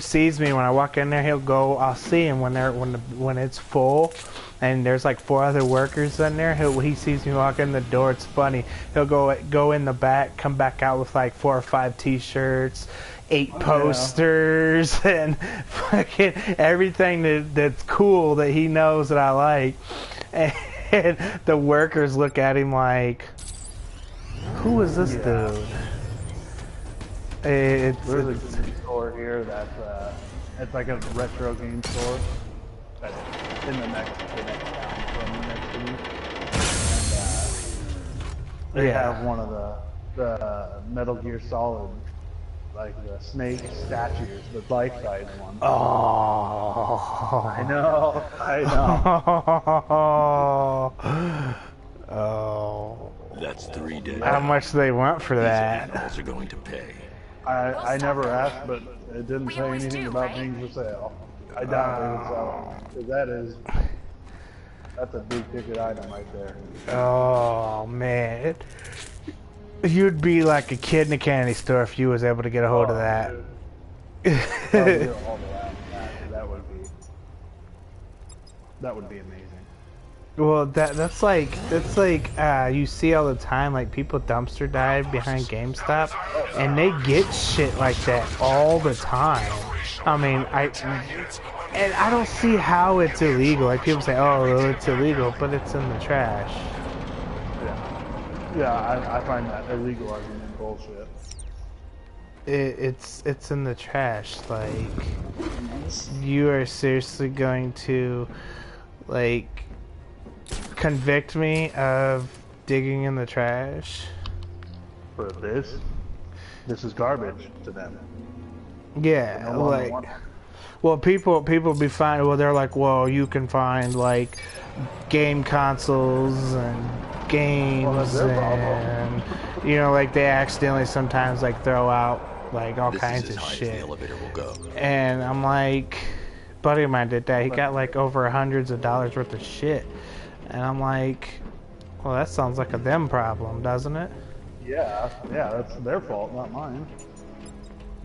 sees me when I walk in there. I'll see him when it's full, and there's like 4 other workers in there. He sees me walk in the door. It's funny. He'll go in the back, come back out with like 4 or 5 T-shirts, 8 posters, and fucking everything that's cool that he knows that I like. And the workers look at him like, who is this dude? There's a game store here that's it's like a retro game store that's in the next town from the next city. And they have one of the Metal Gear Solid like the snake statues, the life-size ones. Oh. I know. Oh. That's 3 days. How much they want for that? These animals are going to pay. I never asked, but it didn't say always anything do, about right? being for sale. I doubt they would sell it. 'Cause that's a big ticket item right there. Oh man, you'd be like a kid in a candy store if you was able to get a hold of that. That would be amazing. Well, that's like you see all the time, like people dumpster dive behind GameStop, and they get shit like that all the time. I mean, I don't see how it's illegal. Like people say, oh, well, it's illegal, but it's in the trash. Yeah, I find that illegal argument bullshit. It's in the trash. Like, you are seriously going to, like, convict me of digging in the trash? For this is garbage to them. Yeah, No like, want well, people be fine. Well, they're like, well, you can find like game consoles and games, and you know, like they accidentally sometimes like throw out like all kinds of shit. The elevator will go. And I'm like, buddy of mine did that. He got like over hundreds of dollars worth of shit. And I'm like, well, that sounds like a them problem, doesn't it? Yeah, that's their fault, not mine.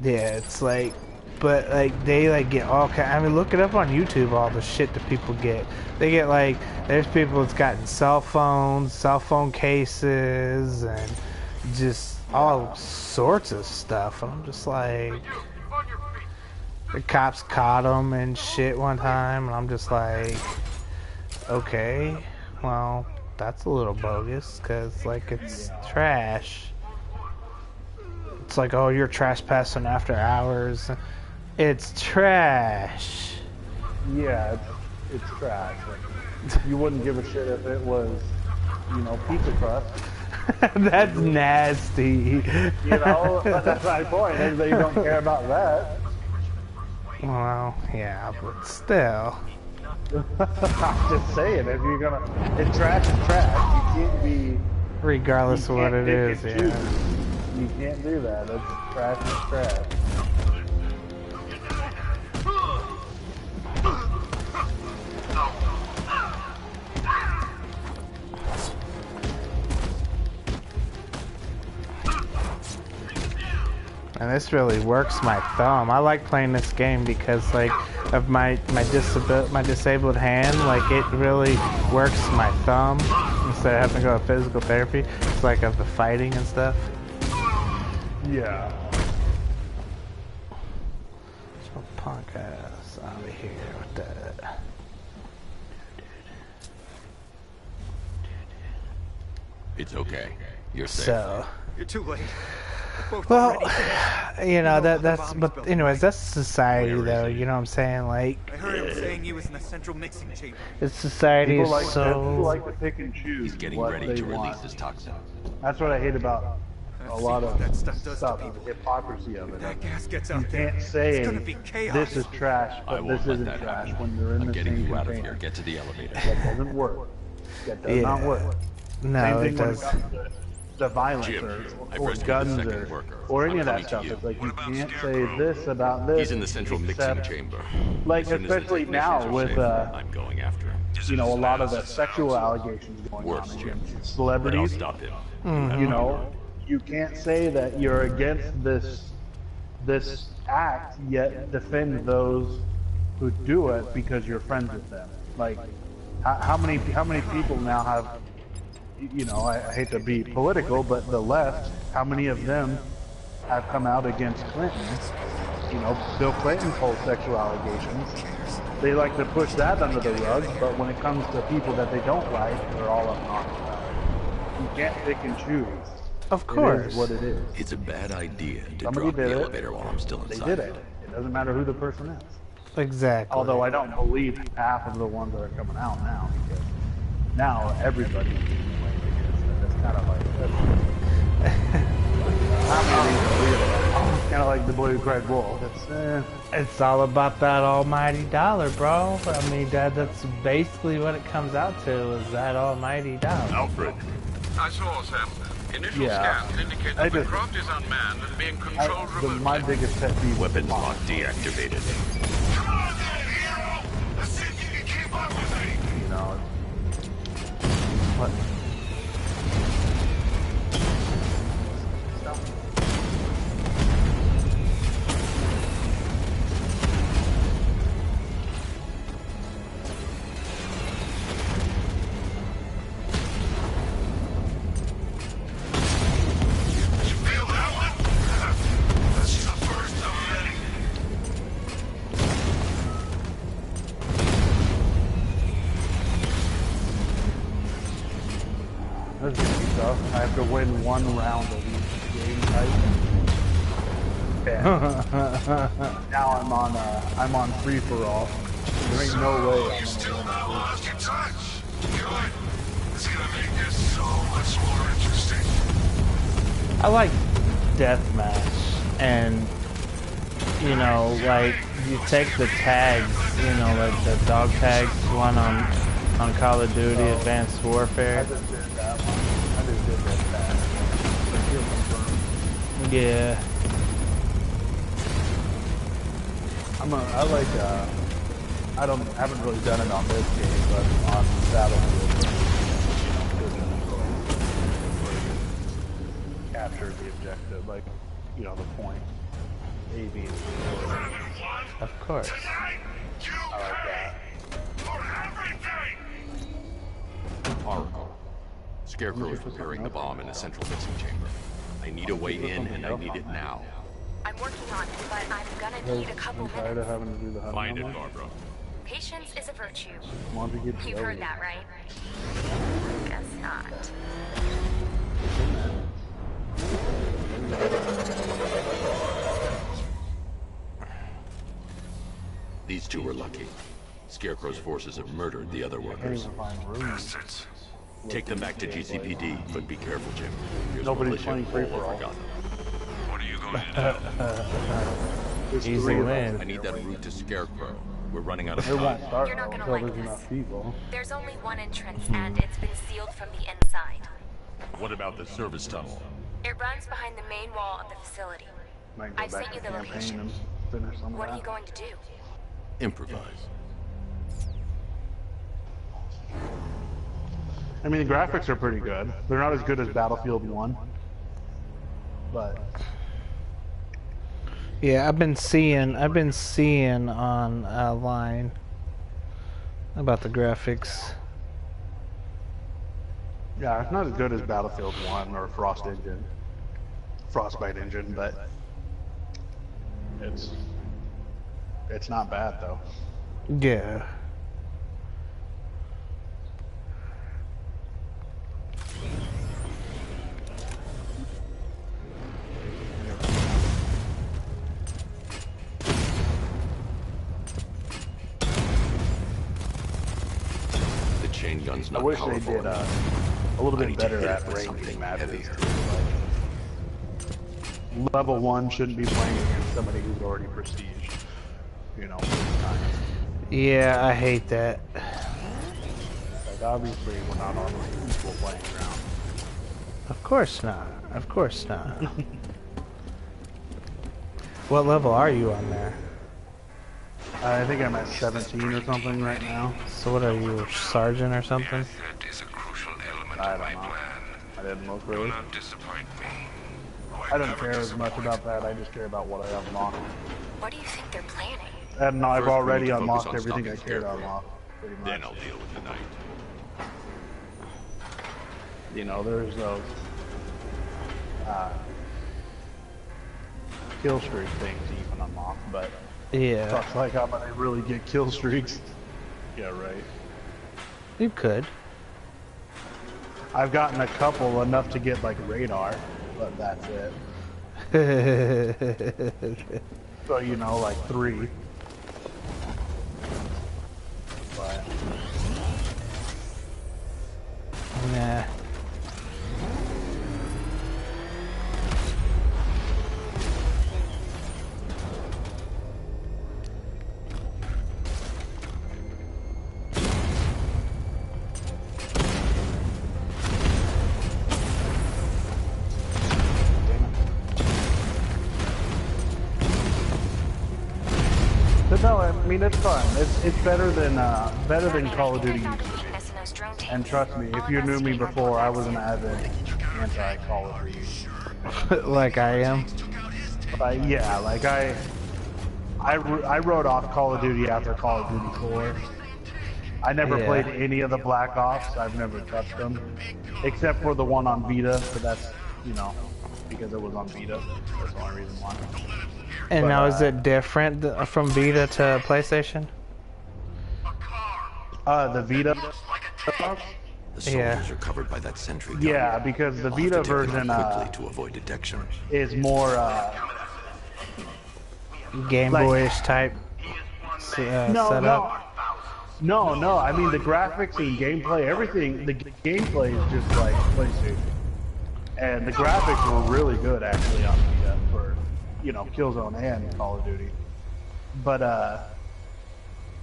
Yeah, it's like, but like they like get all kind. I mean, look it up on YouTube. All the shit that people get. They get like, there's people that's gotten cell phones, cell phone cases, and just all sorts of stuff. And I'm just like, the cops caught them and shit one time, and I'm just like, okay, well, that's a little bogus, because, like, it's trash. It's like, oh, you're trespassing after hours. It's trash. Yeah, it's trash. You wouldn't give a shit if it was, you know, pizza crust. That's nasty. You know, that's my point. They don't care about that. Well, yeah, but still. I'm just saying, if you're gonna, it's trash is trash. You can't be. Regardless of what it is, yeah. You can't do that. It's trash is trash. And this really works my thumb. I like playing this game because, like, of my disabled hand. Like, it really works my thumb instead of having to go to physical therapy. It's like of the fighting and stuff. Yeah. So punk ass out of here with that. It's okay. You're safe. So. You're too late. Well, you know, that's, but anyways, that's society though, you know what I'm saying? Like, I heard him saying he was in the central mixing chamber. it's society People is like, so... people like to pick and choose He's getting what ready they to want. release his toxin. That's what I hate about a lot of that stuff does to stuff, people. the hypocrisy of it. That gas gets You out there. can't say It's gonna be chaos. this is trash, I but won't this let isn't that trash happen. when they're in I'm the getting same you out of container. here. Get to the elevator. That doesn't work. That does not work. No, Same it thing when it does. comes to violence Jim, I or first guns killed the second or worker. any of I'm that stuff. coming to It's like you What about can't say Scarecrow? this about this. He's in the central mixing except- chamber. Like, As soon as the especially technicians now are with, safe, I'm going after him. you know, a lot of the sexual allegations going Worse, on Jim. against But I'll celebrities. stop him. You know, you can't say that you're against this act yet defend those who do it because you're friends with them. Like, how many people now have, you know, I hate to be political, but the left, how many of them have come out against Clinton? You know, Bill Clinton's whole sexual allegations. They like to push that under the rug, but when it comes to people that they don't like, they're all up on it. You can't pick and choose. Of It course. is what it is. It's a bad idea to Somebody drop did the it. elevator while I'm still They inside. did it. It doesn't matter who the person is. Exactly. Although I don't believe half of the ones that are coming out now, because now everybody's being blamed against it. It's kind of like, how many of these are real? kind of like the boy who cried wolf. It's all about that almighty dollar, bro. I mean, that's basically what it comes out to, is that almighty dollar. Alfred. I saw, Sam. Initial Yeah. scans indicate that the craft is unmanned and being controlled remotely. My biggest pet peeve is Weapons lock deactivated. Come on then, hero! Let's see if you can keep up with me! you know. What? Feel that one? That's the first of many. This is gonna be tough. I have to win one round of each game type. And now I'm on free for all. There ain't no way. You still not lost your touch. Good. It's gonna make this so much more interesting. I like deathmatch, and you know, like you take the tags, you know, like the dog tags one on Call of Duty Advanced Warfare. I just did that one. I just did that. But you're confirmed. Yeah. I haven't really done it on this game, but on Battlefield, capture the objective, like, you know, the point. A, B, and C. Of course. You I like that. for everything! Oracle. Scarecrow is preparing the bomb in the central mixing chamber. I need a way in, and I need it now. I'm working on it, but I'm gonna need a couple I'm tired of minutes. having to do the hunting. Find it, I'm like, Barbara. Patience is a virtue. want to get You've over heard it. that, right? Guess not. These two were lucky. Scarecrow's forces have murdered the other I can't workers. even find room. Bastards. Take them back to GCPD, but be careful, Jim. There's Nobody's militia playing free all for all. over Gotham. What are you going to There's Easy three of win. us. I need that route to Scarecrow. We're running out of It won't time. start You're not though, gonna until like there's this. enough people. There's only one entrance, and it's been sealed from the inside. What about the service tunnel? It runs behind the main wall of the facility. Might go I've back sent you to the campaign location. and finish some What of are you that. going to do? Improvise. I mean, the graphics are pretty good. They're not as good as Battlefield 1, but Yeah, I've been seeing on line about the graphics. yeah, it's not as good as Battlefield 1 or Frostbite engine, but it's not bad though. Yeah. The chain gun's I not wish they powerful did enough. a little I bit need to better hit it at with ranging something matches. heavier. Like, level 1 shouldn't be playing against somebody who's already prestige. You know, Yeah, I hate that. like obviously we're not on an equal playing ground. Of course not. Of course not. What level are you on there? I think I'm at 17 or something right now. So what are you, a sergeant or something? That is a crucial element I of my don't know. plan. I didn't look Do really. not disappoint me. I don't care as much about that. I just care about what I unlocked. What do you think they're planning? And I've First, we already need to focus unlocked on everything I stopping cared to Scarecrow. unlock, pretty much. Then I'll deal with the night. You know, there's those kill streak things you can unlock, but Yeah, talks like how about they really get kill streaks. Yeah, right. you could. I've gotten a couple, enough to get like radar, but that's it. So you know, like 3. But Nah. But no, I mean it's fun. It's better than Call of Duty. And trust me, if you knew me before, I was an avid anti-Call of Duty. Like I am. Yeah, like I wrote off Call of Duty after Call of Duty 4. I never played any of the Black Ops. I've never touched them, except for the one on Vita. But that's, you know, because it was on Vita. That's the only reason why. And now is it different from Vita to PlayStation? The Vita. The soldiers are covered by that sentry gun. Yeah, because the Vita version to avoid detection. is more Game Boyish type setup. No. I mean the graphics and gameplay, everything. The gameplay is just like PlayStation, and the graphics were really good actually on Vita for, you know, Killzone and Call of Duty. But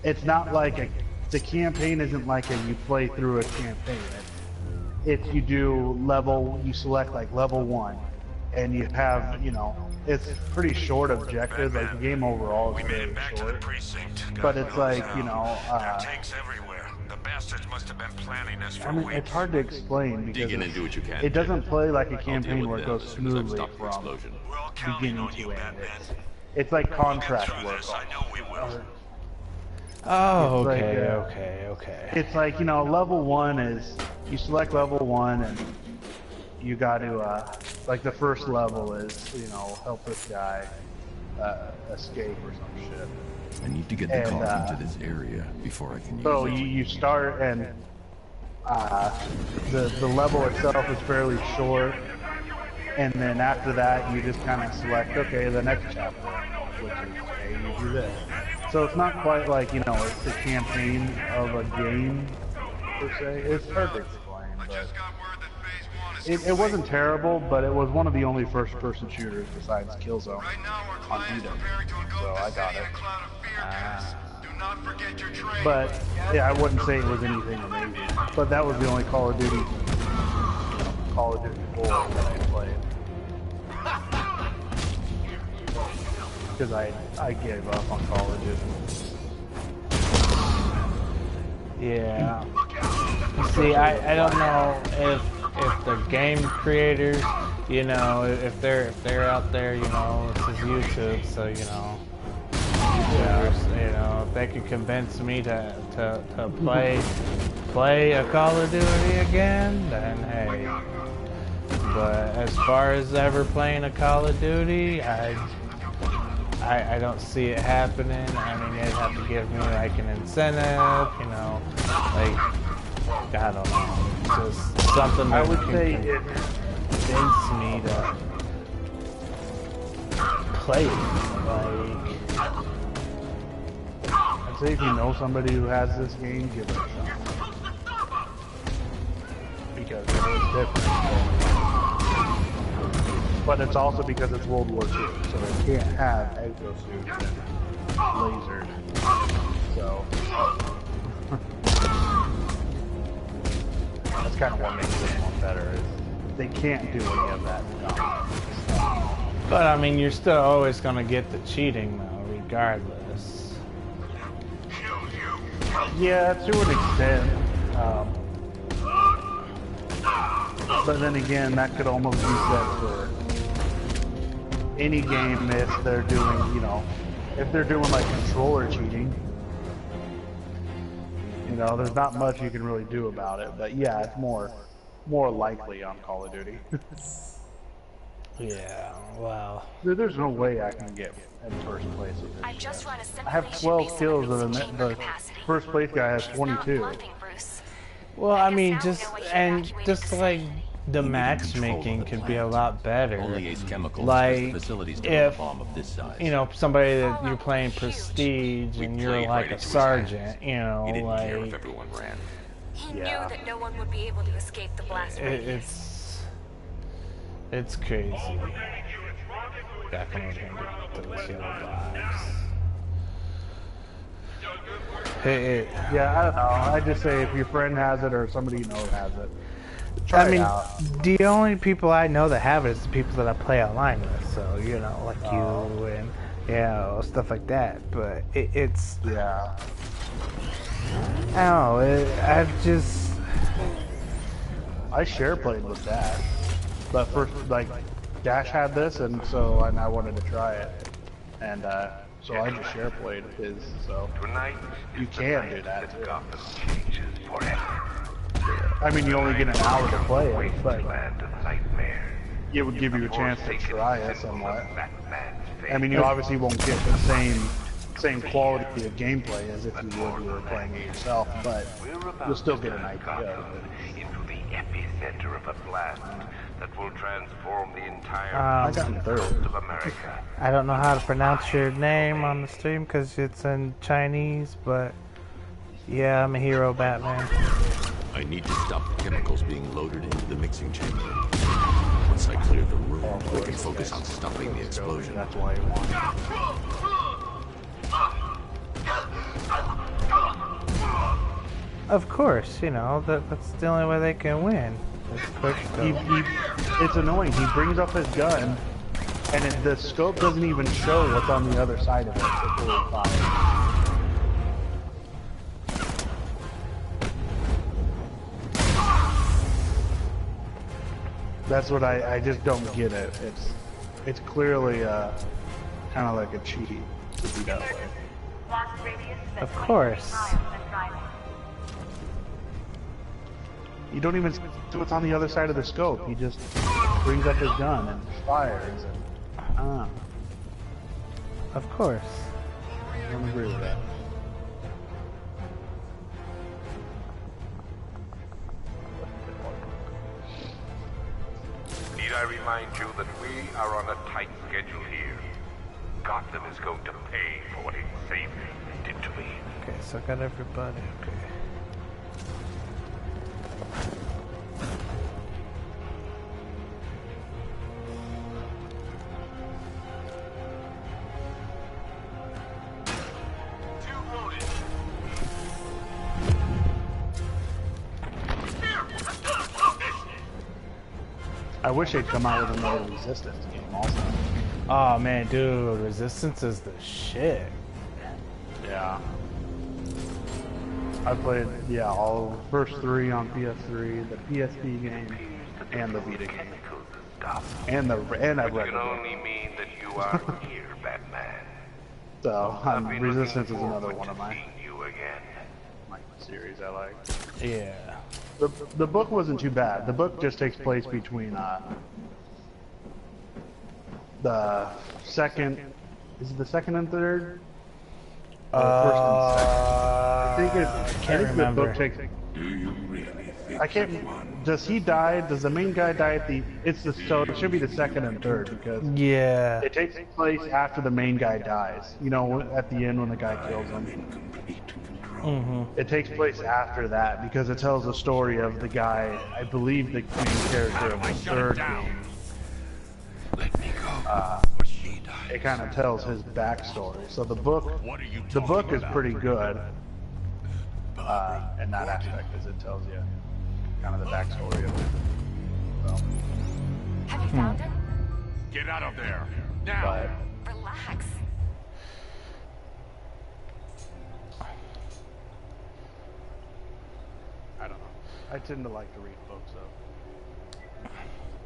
it's not like the campaign isn't like you play through a campaign. It's you you select like level 1, and you have, you know, it's pretty short objectives. Like the game overall is very short, but it's like, you know, I mean, it's hard to explain because it doesn't play like a campaign where it goes smoothly from beginning to end. It's like contract work. Oh, It's okay. It's like, you know, level 1 is, you select level 1 and you got to, like the first level is, you know, help this guy escape or some shit. I need to get the car into this area before I can use it. So you start and the level itself is fairly short, and then after that you just kind of select, okay, the next chapter, which is, okay, you do this. So it's not quite like, you know, it's the campaign of a game, per se. It's hard to explain, but it wasn't terrible, but it was one of the only first-person shooters besides Killzone on Vita, so I got it. But, yeah, I wouldn't say it was anything amazing, but that was the only Call of Duty 4 that I played. Because I gave up on Call of Duty. Yeah. See, I don't know if the game creators, you know, if they're out there, you know, this is YouTube, so, you know, you know, if they could convince me to play a Call of Duty again, then hey. But as far as ever playing a Call of Duty, I don't see it happening. I mean, they'd have to give me like an incentive, you know, like, I don't know, just something that would convince me to play it. Like, I'd say if you know somebody who has this game, give it a shot. Because it is different. But it's also because it's World War II, so they can't have exosuits and lasers. So that's kind of what makes this one better. Is they can't do any of that stuff. But I mean, you're still always gonna get the cheating though, regardless. Yeah, to an extent. But then again, that could almost be said for any game if they're doing, you know, if they're doing like controller cheating. You know, there's not much you can really do about it, but yeah, it's more likely on Call of Duty. Yeah, wow. There's no way I can get in first place with this I've just shit. run a I have 12 kills and the first place guy has 22. Well, I mean, just like the matchmaking could be a lot better. Only Ace Chemicals like facilities to if a bomb of this size. you know, somebody that you're playing Prestige and you're like a sergeant, you know, He didn't care if like everyone ran. He knew that no one would be able to escape the blast radius. it's crazy. Back when I was gonna get those yellow box. Yeah, I don't know. I just say if your friend has it or somebody you know has it, try it out. The only people I know that have it is the people that I play online with. So, you know, like you and Yeah, stuff like that. But it's Yeah. I don't know. I share played with Dash, but first like Dash had this, and so I wanted to try it, and so I just share played his. So you can do that too. I mean, you only get an hour to play it, but it would give you a chance to try it somewhat. I mean, you obviously won't get the same quality of gameplay as if you were playing it yourself, but you'll still get an idea. Into the epicenter of a blast that will transform the entire coast of America. I don't know how to pronounce your name on the stream because it's in Chinese, but yeah, I'm a hero, Batman. I need to stop the chemicals being loaded into the mixing chamber. Once I clear the room, we can focus on stopping the explosion. That's why I want it. Of course, you know, that's the only way they can win. It's annoying. He brings up his gun, and the scope doesn't even show what's on the other side of it before he fires. That's what I just don't get it. It's clearly kind of like a cheat to be that way. Of course. You don't even see what's on the other side of the scope. He just brings up his gun and fires. And, Of course. I don't agree with that. Need I remind you that we are on a tight schedule here? Gotham is going to pay for what Xavier did to me. Okay, so I got everybody. Okay. I wish they'd come out with another Resistance game also. Oh man, dude, Resistance is the shit. Yeah. I played, all first 3 on PS3, the PSP game, and the Vita game. And I've read Can the only mean that you are here, Batman. So, I've been Resistance is looking another forward one of to my seeing you again. series I like. Yeah. The book wasn't too bad. The book just takes place between the second, is it the second and third? Or the first and second? I think the book takes. I can't. Does he die? Does the main guy die at the? So it should be the second and third because yeah, it takes place after the main guy dies. You know, at the end when the guy kills him. It takes place after that because it tells the story of the guy. I believe the main character of the third game. It kind of tells his backstory. So the book is pretty good in that aspect, as it tells you kind of the backstory of it. So. Have you found him? Get out of there now. Relax. I don't know. I tend to like to read books, so.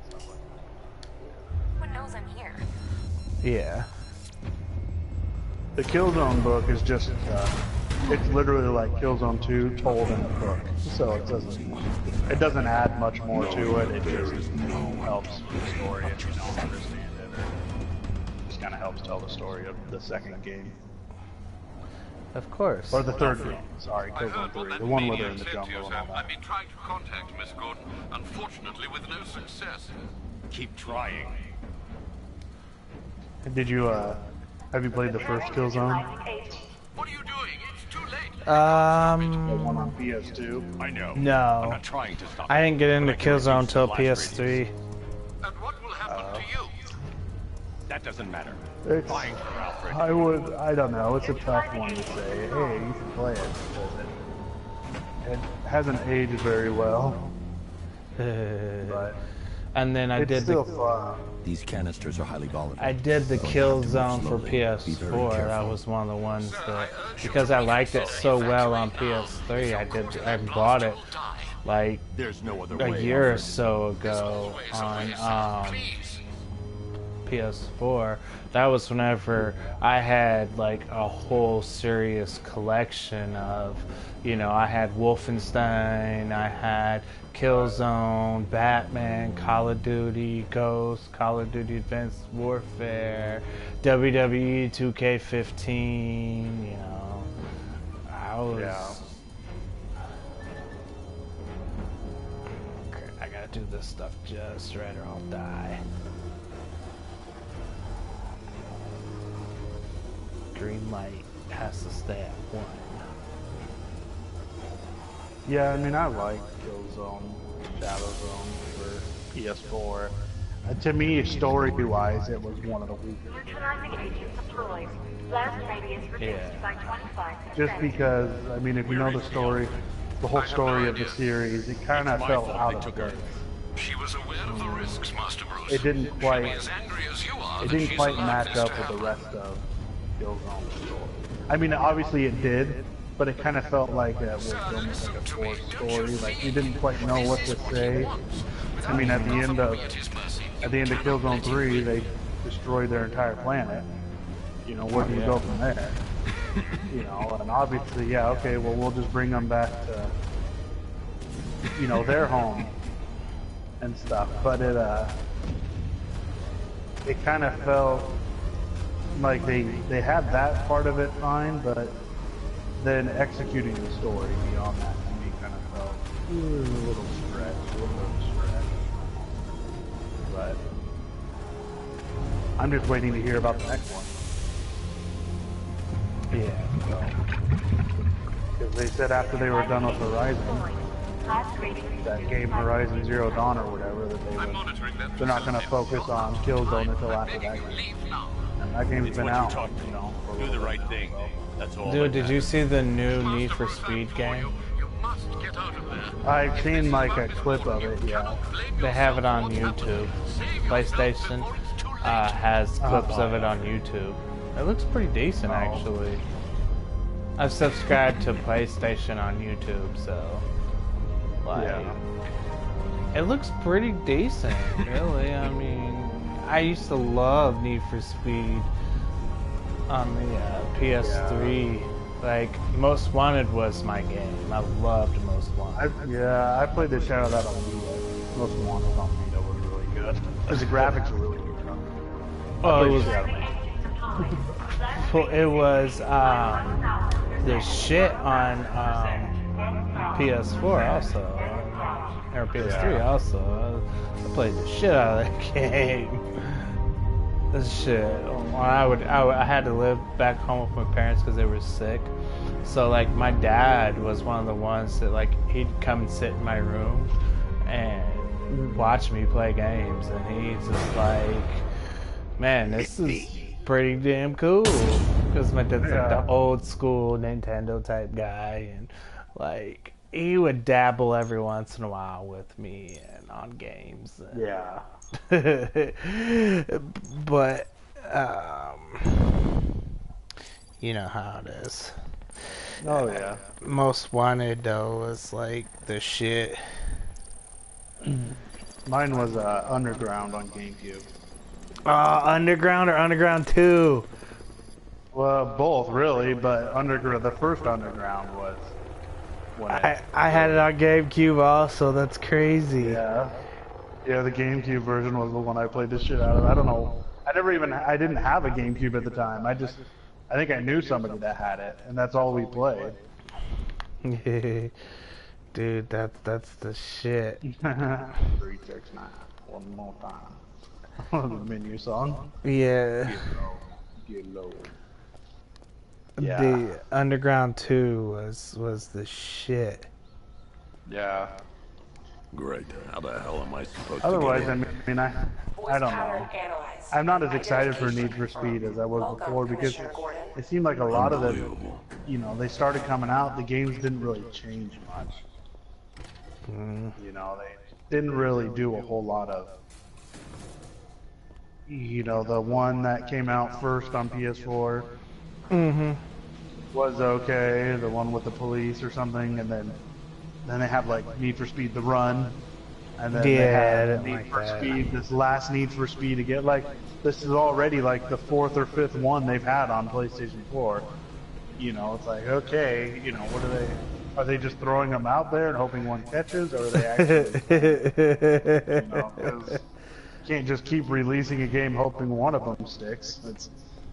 Stuff like that. One knows I'm here. yeah. The Killzone book is just, it's literally like Killzone 2 told in a book. So it doesn't add much more to it, it just helps the story if you don't understand it. Or just kind of helps tell the story of the second game. Of course. Or the third game, sorry, Killzone 3. The one where they're in the jungle and all that. I've been trying to contact Miss Gordon, unfortunately with no success. Keep trying. Did you, have you played the first Killzone? What are you doing? It's too late. The one on PS2? I know. No. I'm not trying to stop. I didn't get into but I can Killzone reduce till the blast PS3. radius. And what will happen to you? That doesn't matter. It's, Fine, Alfred. I don't know, it's a tough one to say, hey, you should play it, because it hasn't aged very well, but And then I did the These canisters are highly volatile. I did the They'll kill have to move zone for slowly. Be very PS4. That careful. was one of the ones that, because I liked it so well on PS3, I bought it like a year or so ago on PS4. That was whenever I had like a whole serious collection of, you know, I had Wolfenstein, I had Killzone, Batman, Call of Duty, Ghost, Call of Duty Advanced Warfare, WWE 2K15, you know. I was... Okay, I gotta do this stuff just right or I'll die. Green light has to stay at 1. Yeah, I mean, I like Killzone, Shadow Zone for PS4. To me, story-wise, it was one of the weaker. Neutralizing agents deployed. Blast radius reduced by 25%. Just because, I mean, if you know the story, the whole story of the series, it kind of felt out of place. She was aware of the risks, Master Bruce. It didn't quite, As angry as you are, it didn't quite match up with the rest of Killzone's story. I mean, obviously it did, but it kind of felt like it was almost like a forced story. Like you didn't quite know what to say. I mean, at the end of Killzone 3, they destroyed their entire planet. You know, where do you go from there? You know, and obviously, yeah, okay, well, we'll just bring them back to, you know, their home and stuff. But it kind of felt like they had that part of it fine, but then executing the story beyond that to me kind of felt a little stretched. But I'm just waiting to hear about the next one. Yeah, so. Because they said after they were done with Horizon, that game Horizon Zero Dawn or whatever, that they're not going to focus on Killzone until after that game. And that game's been out, you know. Do the right thing. That's all. Dude, did you see the new Need for Speed game? I've seen like a clip of it, yeah. They have it on YouTube. PlayStation has clips of it on YouTube. It looks pretty decent, actually. I've subscribed to PlayStation on YouTube, so like, it looks pretty decent, really. I mean, I used to love Need for Speed on the PS3. Like, Most Wanted was my game. I loved Most Wanted. I played the shit out of that on Vita. Most Wanted on Vita was really good. Because the graphics are really good. Oh, it was the shit on PS4 also, or PS3 also. I played the shit out of that game. This shit. I had to live back home with my parents because they were sick. So like my dad was one of the ones that like he'd come and sit in my room and watch me play games, and he's just like, man, this is pretty damn cool. Because my dad's like the old school Nintendo type guy, and like he would dabble every once in a while with me and on games. And, but you know how it is. Oh yeah. Most Wanted though was like the shit. Mine was Underground on GameCube. Underground or Underground 2? Well, both really, but the first Underground was when I had it on GameCube also. That's crazy. Yeah, the GameCube version was the one I played the shit out of. I don't know. I didn't have a GameCube at the time. I think I knew somebody that had it, and that's all we played. Dude, that's the shit. 369. One more time. The menu song. Yeah. Get low. The Underground 2 was the shit. Yeah. Great. How the hell am I supposed Otherwise, to get in? I don't know. I'm not as excited for Need for Speed as I was before because it seemed like a lot of them, you know, they started coming out, the games didn't really change much. You know, didn't really do a whole lot of, you know, the one that came out first on PS4 was okay, the one with the police or something, and then they have like Need for Speed The Run, and then they have Need for Speed, this last Need for Speed to get, like, this is already like the 4th or 5th one they've had on PlayStation 4. You know, it's like, okay, you know, what are they just throwing them out there and hoping one catches, or are they actually, you know, 'cause you can't just keep releasing a game hoping one of them sticks.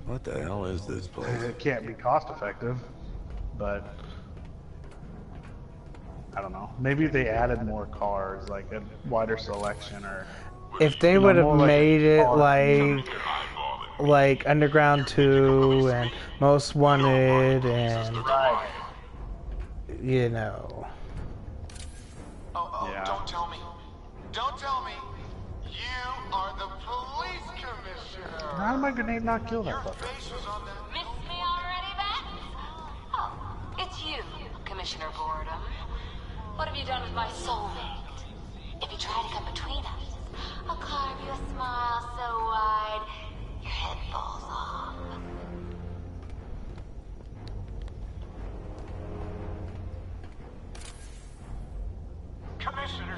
What the hell is this place? It can't be cost effective, but I don't know. Maybe if they added more cars, like a wider selection, or if they would have made it like Underground 2 and Most Wanted and you know. Yeah. Don't tell me. Don't tell me. You are the police commissioner. How did my grenade not kill that fucker? Miss me already, Bats? Oh, it's you, Commissioner Boredom. What have you done with my soulmate? If you try to come between us, I'll carve you a smile so wide your head falls off. Commissioner,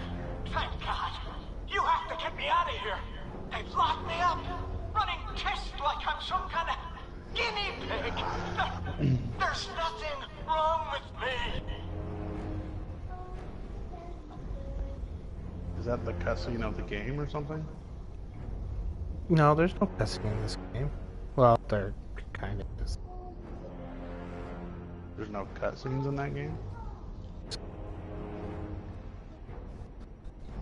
thank God. You have to get me out of here. They've locked me up, running tests like I'm some kind of guinea pig. There's nothing wrong with me. Is that the cutscene of the game or something? No, there's no cussing in this game. Well, there kind of is. There's no cutscenes in that game?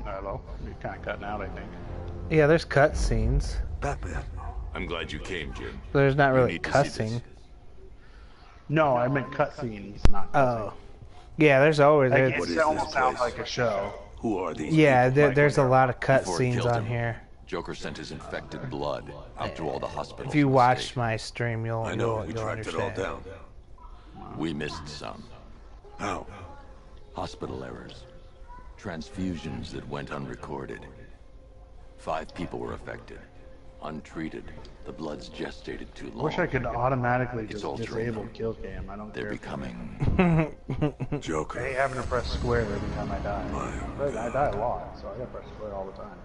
Hello? You're kind of cutting out, I think. Yeah, there's cutscenes. Batman. I'm glad you came, Jim. There's not really cussing. No, I meant cutscenes, not cussing. Oh. Yeah, there's always... Like, it almost sounds like a show. Who are these? Yeah, people? there's a lot of Before he cutscenes killed on him, here. Joker sent his infected blood out to all the hospitals. If you in the watch state. my stream, you'll I know, we you'll tracked it all understand. down. We missed some. How? Hospital errors. Transfusions that went unrecorded. 5 people were affected. Untreated. The blood's gestated too long. I wish I could automatically It's just altering disable them. kill cam. I don't They're care. becoming... Joker. I hate having to press square every time I die. But I die a lot, so I gotta press square all the time.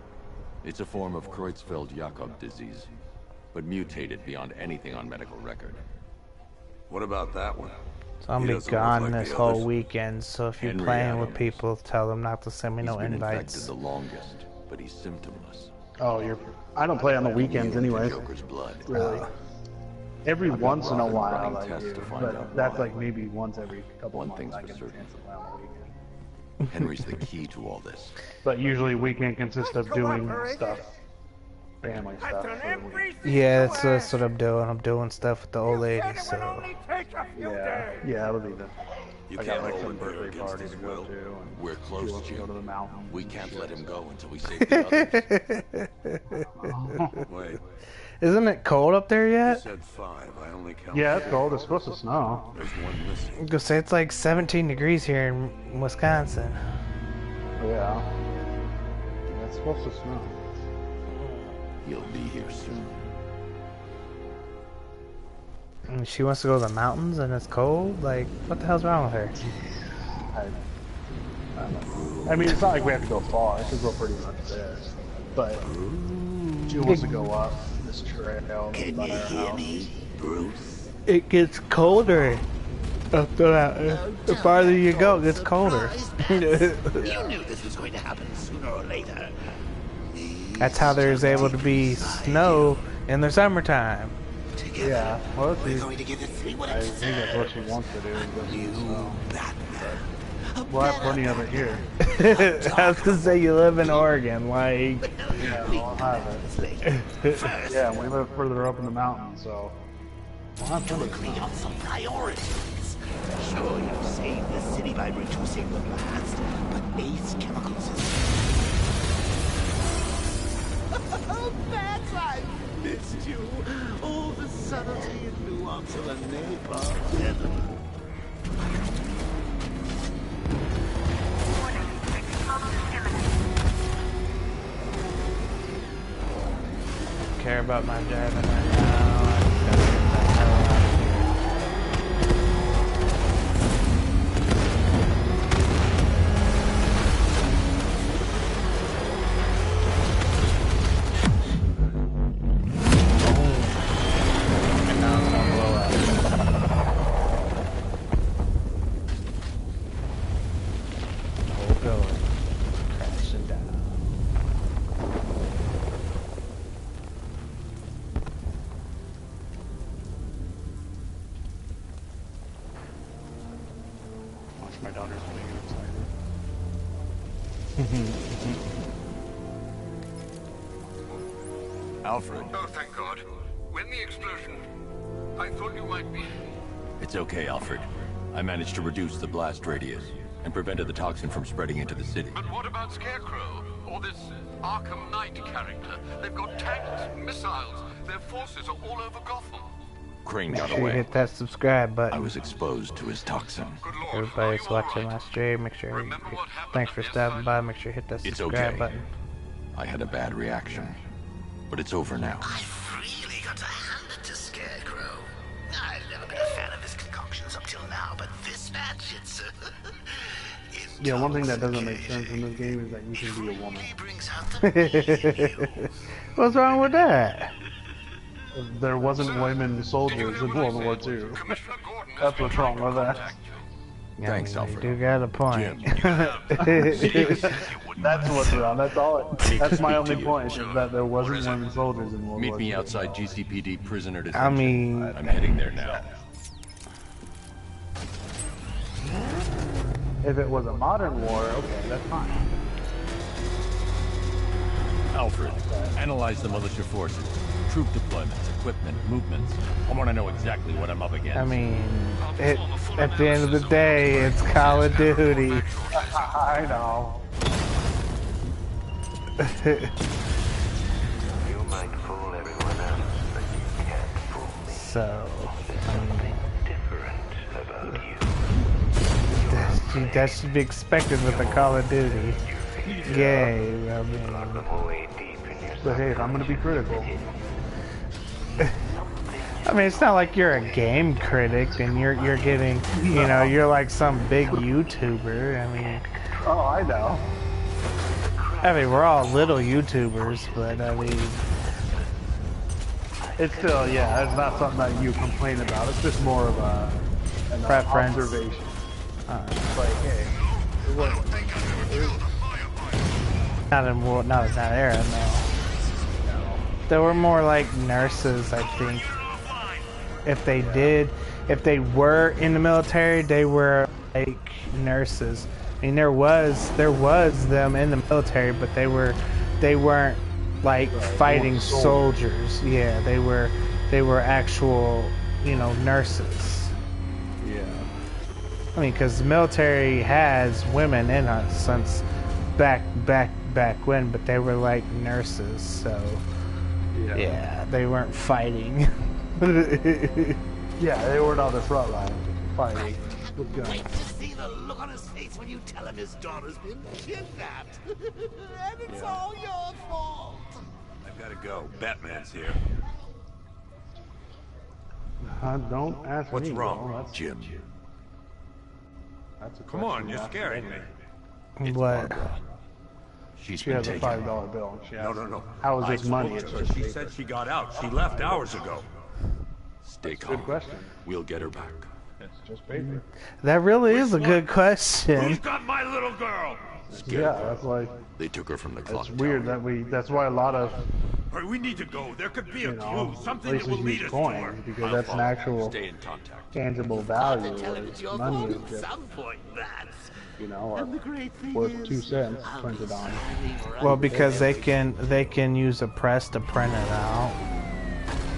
It's a form of Creutzfeldt-Jakob disease, but mutated beyond anything on medical record. What about that one? So I'm He be doesn't look gone like this the whole others. weekend, so if you're Henry playing with Adams. people, tell them not to send me He's no been infected invites. the longest, but he's symptomless. Oh, I don't play on the weekends anyway. Joker's blood. Really. Every once in a while running I tests do, to find but out that's why. like maybe once every couple One of thing's months I for get a certain. chance to play on the weekend. Henry's the key to all this. But usually weekend consists of doing stuff. Family stuff. For the week. Yeah, that's what I'm doing. I'm doing stuff with the old lady, so... Yeah, it'll be the... You I got can't like hold some him here birthday against party his to go will. to. And We're close, he wants to Jim. go to the mountain. We can't let him go until we save the others. Wait, Isn't it cold up there you yet? said 5. I only counted. Yeah, it's cold. It's supposed to snow. There's one missing. I'm gonna say it's like 17 degrees here in Wisconsin. Yeah. It's supposed to snow. He'll be here soon. And she wants to go to the mountains and it's cold? Like, what the hell's wrong with her? I don't know. I mean, it's not like we have to go far, because we're pretty much there. But she wants to go up this trail. Can you hear me, Bruce? It gets colder up the mountain. The farther you go, it gets colder. You knew this was going to happen sooner or later. That's how there's able to be snow in the summertime. Yeah, well, We're going to give it 3 I weeks. think that's what she wants to do. Is go see the snow. Batman. We'll have plenty of it here. I was gonna say you live in Oregon, like... Yeah, we'll have it. Yeah, and we live further up in the mountains, so... We'll have To plenty of agree snow. on some priorities. Sure, you've saved the city by reducing the blast, but Ace Chemicals is... Bats, I missed you. All the subtlety and nuance of a napalm. Warning, explosive imminent. care about my driving right now. I just gotta get the hell out of here. And now it's gonna blow up. The whole building crashing down. My daughter's getting excited. Alfred. Oh, thank God. When the explosion, I thought you might be... It's okay, Alfred. I managed to reduce the blast radius and prevented the toxin from spreading into the city. But what about Scarecrow? Or this Arkham Knight character? They've got tanks, missiles. Their forces are all over Gotham. Crane Make got sure you away. hit that subscribe button. I was exposed to his toxin. Everybody's watching my stream. Make sure you, thanks for stopping by. Make sure you hit that It's subscribe okay. button. I had a bad reaction, but it's over now. I've really got to hand it to Scarecrow. I've never been a fan of his concoctions up till now, but this match, it's Yeah, one thing that doesn't make sense in this game is that you can be a woman. What's wrong with that? There wasn't women soldiers in World War II. That's what's wrong with that. Thanks, Alfred. You do got a point. That's what's wrong. That's all. That's my only point, is that there wasn't women soldiers in World War II. Meet me outside GCPD prisoner detention. I mean... I'm heading there now. If it was a modern war, okay, that's fine. Alfred, analyze the militia forces, troop deployments, equipment, movements. I want to know exactly what I'm up against. I mean, at the end of the day, it's Call of Duty. I know. You might fool everyone else, but you can't fool me. So, Different about you. that should be expected with a Call of Duty game. I mean, but hey, if I'm gonna be critical. I mean, it's not like you're a game critic and you're getting, you know, you're like some big YouTuber. I mean, oh, I know. I mean, we're all little YouTubers, but I mean, it's still, yeah, it's not something that you complain about. It's just more of an preference. observation. Like, hey, it wasn't. Not in that era, no. They were more like nurses, I think. If they were in the military, they were like nurses. I mean, there was them in the military, but they weren't like fighting soldiers. Yeah, they were actual, you know, nurses. Yeah. I mean, because the military has women in it since back when, but they were like nurses, so yeah, they weren't fighting. Yeah, they weren't on the front line fighting with guns. Wait to see the look on his face when you tell him his daughter's been kidnapped. And it's all your fault. I've got to go. Batman's here. Don't ask What's me. wrong, Well, that's, Jim? That's a Come on, question you're to ask scaring me. What? She has a $5 bill. She asked, No. How is this money? It's her. She said she got out. She left hours ago. Stay calm. Good question. We'll get her back. It's just paper. That really is a good question. Who's got my little girl? Yeah, that's like. They took her from the clock It's weird tower. that that's why a lot of Hurry, we need to go. There could be a clue, something that places will lead use us to her. coins because that's an actual Stay in contact. tangible value. Tell him it's your Money fault is at just, some point, Bats. you know, And the great thing worth is, 2 cents printed on. Well, because they can use a press to print it out.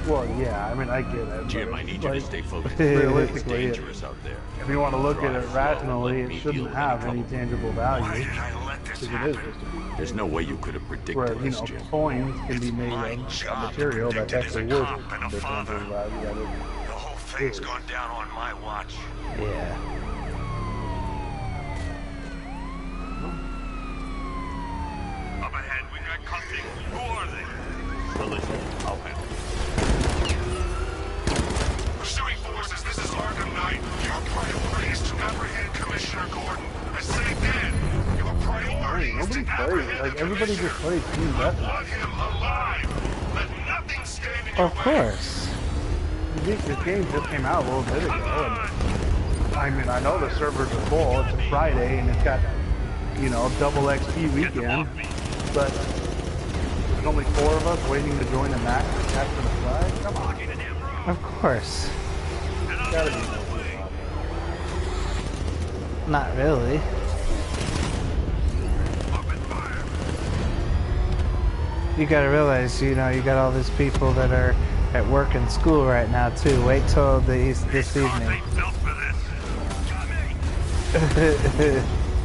Well, yeah, I mean, I get it. Jim, but I need it's you to like, stay focused. realistically, It's dangerous out there. if you want to look at it Drive slow, rationally, let me it shouldn't deal with have any any trouble. tangible value. Why did I let this Because it is just a There's no way you could have predicted where, you this, know, Jim. coins can be made my of a job material to that's predict it actually as a worth cop and a the father. tangible value that it The whole thing's gone down on my watch. Yeah. Up ahead, we got company. Who are they? Well, listen, I'll everybody just plays team deathmatch. Of course. This game just came out a little bit ago, and I mean, I know the servers are full. It's a Friday, and it's got, you know, double XP weekend, but there's only 4 of us waiting to join a match for the flag. Come on. Of course. Gotta be. Not really. You gotta realize, you know, you got all these people that are at work and school right now too. Wait till this evening.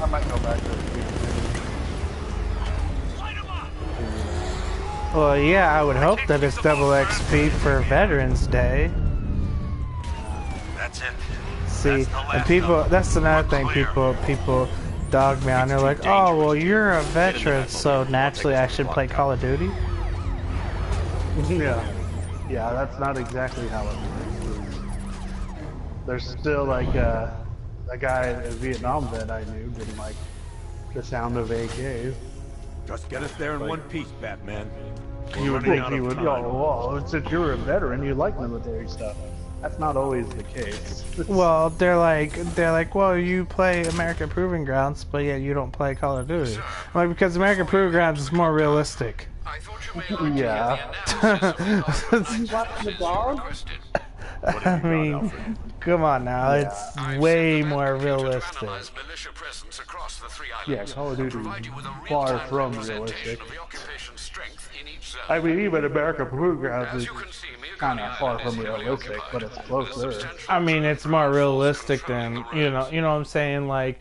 I might go back to the Well, yeah, I would hope that it's double XP for Veterans Day. That's it. See, and people, that's another thing, people dog me on. They're like, oh, well, you're a veteran, so naturally I should play Call of Duty? Yeah. Yeah, that's not exactly how it works. There's still, like, a guy, a Vietnam vet I knew, didn't like the sound of AKs. Just get us there in one piece, Batman. You would think he would, well, since you're a veteran, you like military stuff. That's not always the case. Well, they're like, well, you play American Proving Grounds, but yeah, you don't play Call of Duty. Like, because American Proving Grounds is more realistic. Yeah. I mean, come on now, it's way more realistic. Yeah, Call of Duty is far from realistic. I mean, even American Proving Grounds is kind of far from realistic, but it's closer. I mean, it's more realistic than, you know what I'm saying? Like,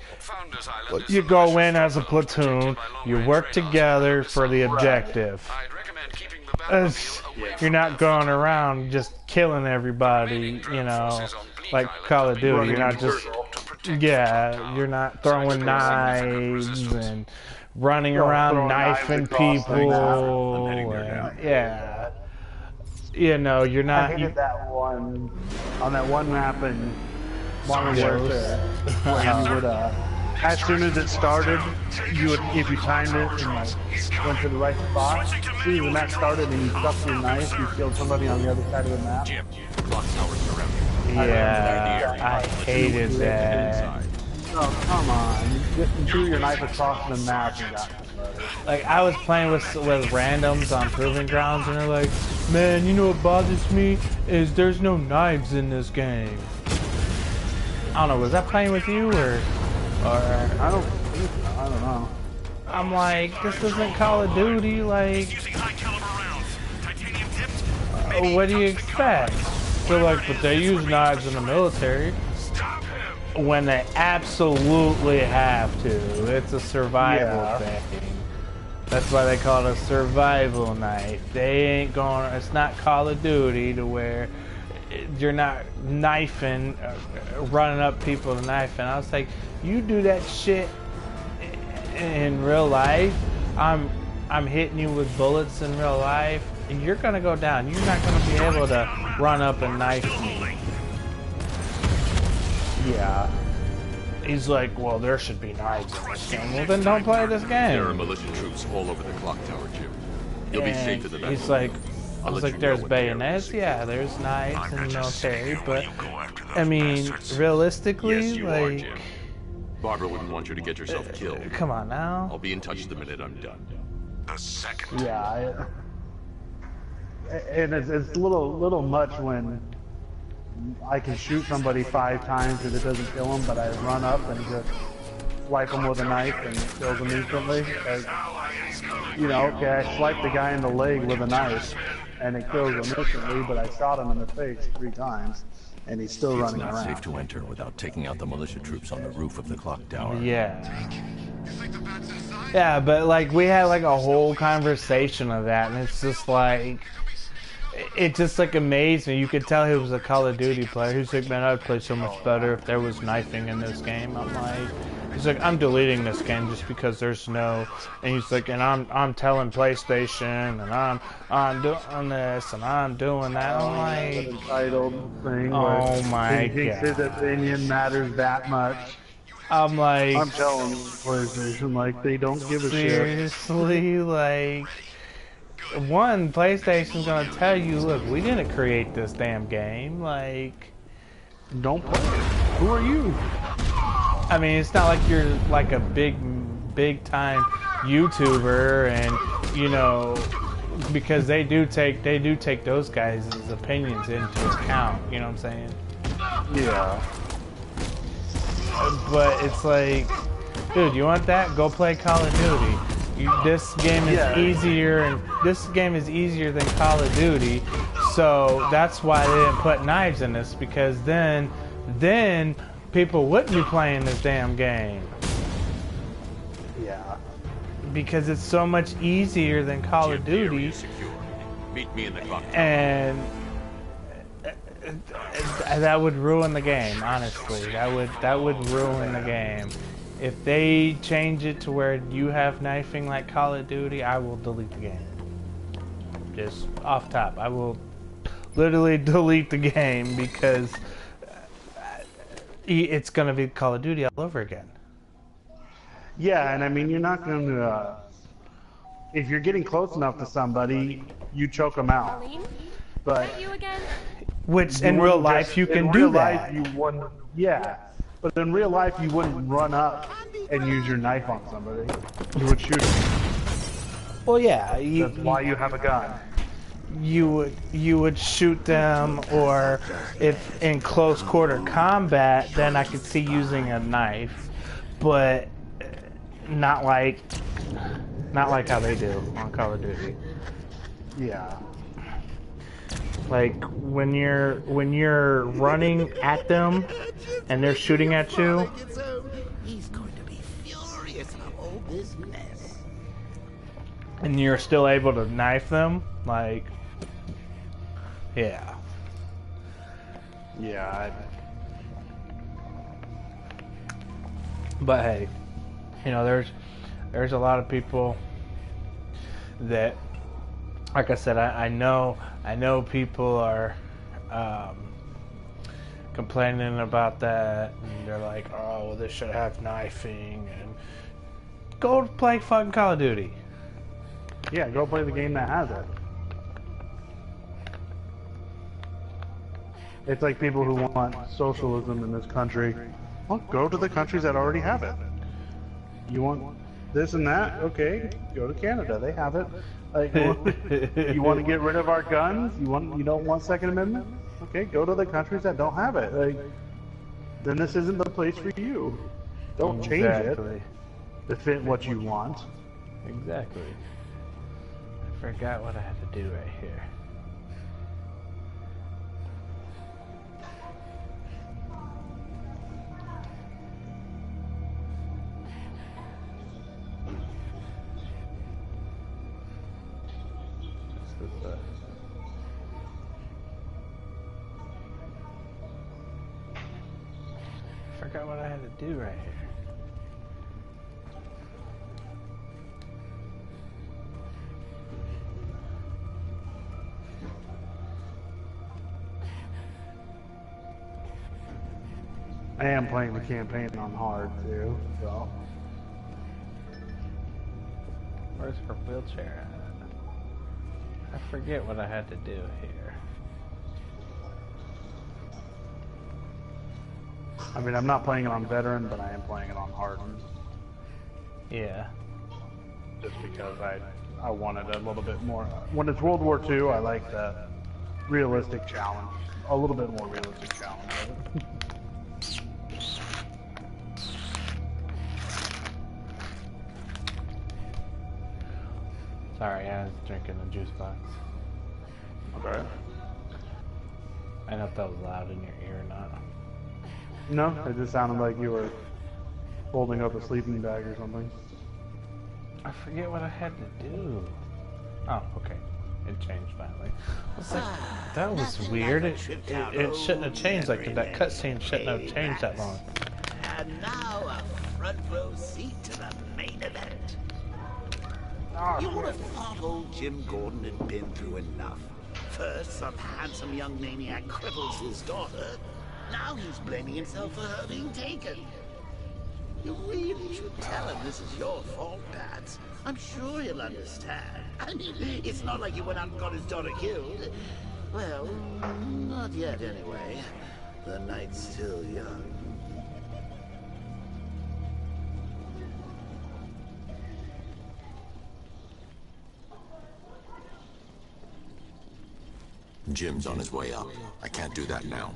you go in as a platoon, you work together for the objective. You're not going around just killing everybody, you know, like Call of Duty. You're not just, yeah, you're not throwing knives and running around knifing people. And, yeah. You know, you're not. I hated that one on that one map in Modern Warfare where you would, as soon as it started, you would, if you timed it and like went to the right spot, as soon as the match started and you stuck your knife, you killed somebody on the other side of the map. Yeah, I hated that. Oh, come on. You just threw your knife across the map and got somebody. Like, I was playing with randoms on Proving Grounds, and they're like, man, you know what bothers me? Is there's no knives in this game. I don't know, was that playing with you, or I don't know. I'm like, this isn't Call of Duty, like, what do you expect? They're like, but they use knives in the military. When they absolutely have to. It's a survival thing. That's why they call it a survival knife. They ain't going, it's not Call of Duty to where you're not knifing, running up people to knife. And I was like, you do that shit in real life, I'm hitting you with bullets in real life, and you're gonna go down. You're not gonna be able to run up and knife me. Yeah. He's like, well, there should be knives in this game. Well, then don't play this game. There are militia troops all over the clock tower, Jim. You'll be safe in the back. He's like, there's bayonets, yeah, there's knives in the military, but I mean, realistically, like, Barbara wouldn't want you to get yourself killed. Come on now. I'll be in touch the minute I'm done. The second. Yeah, and it's a little much when I can shoot somebody 5 times and it doesn't kill them, but I run up and just swipe them with a knife and it kills them instantly. You know, okay, I swiped the guy in the leg with a knife and it kills him instantly, but I shot him in the face 3 times and he's still running around. It's not safe to enter without taking out the militia troops on the roof of the clock tower. Yeah. Yeah, but like we had like a whole conversation of that, and it's just like, it just like amazed me. You could tell he was a Call of Duty player. He's like, man, I'd play so much better if there was knifing in this game. I'm like, he's like, I'm deleting this game just because there's no. And he's like, and I'm telling PlayStation, and I'm doing this, and I'm doing that. I'm like, entitled thing. Oh my he thinks god. his opinion matters that much. I'm like, I'm telling PlayStation, like, they don't give a shit. seriously, like, one, PlayStation's gonna tell you, look, we didn't create this damn game, like, don't play it. Who are you? I mean, it's not like you're like a big time YouTuber, and you know, because they do take those guys' opinions into account. You know what I'm saying? Yeah. But it's like, dude, you want that? Go play Call of Duty. This game is easier, and this game is easier than Call of Duty. So that's why they didn't put knives in this, because then people wouldn't be playing this damn game. Yeah. Because it's so much easier than Call of Duty. Meet me in the clock. And that would ruin the game, honestly. That would ruin the game. If they change it to where you have knifing like Call of Duty, I will delete the game. Just off top. I will literally delete the game because it's going to be Call of Duty all over again. Yeah, and I mean, you're not going to... if you're getting close enough to somebody, you choke them out. But... you again? Which, in real life, you can do that. In real life, you wouldn't... Yeah. But in real life, you wouldn't run up and use your knife on somebody. You would shoot them. Well, yeah. That's why you have a gun. You would shoot them, or if in close quarter combat, then I could see using a knife, but not like how they do on Call of Duty. Yeah. Like when you're running at them and they're shooting at you. He's going to be furious about all this mess. And you're still able to knife them, like, yeah. Yeah. But hey, you know, there's a lot of people that, like I said, I know people are complaining about that, and they're like, oh, well, this should have knifing, and go play fucking Call of Duty. Yeah, go play the game that has it. It's like people who want socialism in this country. Well, go to the countries that already have it. You want this and that? Okay, go to Canada. They have it. Like, you want to get rid of our guns? You don't want Second Amendment? Okay, go to the countries that don't have it. Like, then this isn't the place for you. Don't change it to fit what you want. Exactly. I forgot what I had to do right here. I forgot what I had to do right here. I am playing the campaign on hard too, so. Where's her wheelchair at? I forget what I had to do here. I mean, I'm not playing it on veteran, but I am playing it on hardened. Yeah. Just because I wanted a little bit more. When it's World War II, I like the realistic challenge. A little bit more realistic challenge of it. Sorry, I was drinking a juice box. Okay. I don't know if that was loud in your ear or not. No, it just sounded like you were holding up a sleeping bag or something. I forget what I had to do. Oh, okay. It changed finally. I was like, that was weird. It shouldn't have changed like that. That cutscene shouldn't have changed that long. And now a front row seat to the main event. You would have thought old Jim Gordon had been through enough. First, some handsome young maniac cripples his daughter. Now he's blaming himself for her being taken. You really should tell him this is your fault, Bats. I'm sure he'll understand. I mean, it's not like you went out and got his daughter killed. Well, not yet anyway. The night's still young. Jim's on his way up. I can't do that now.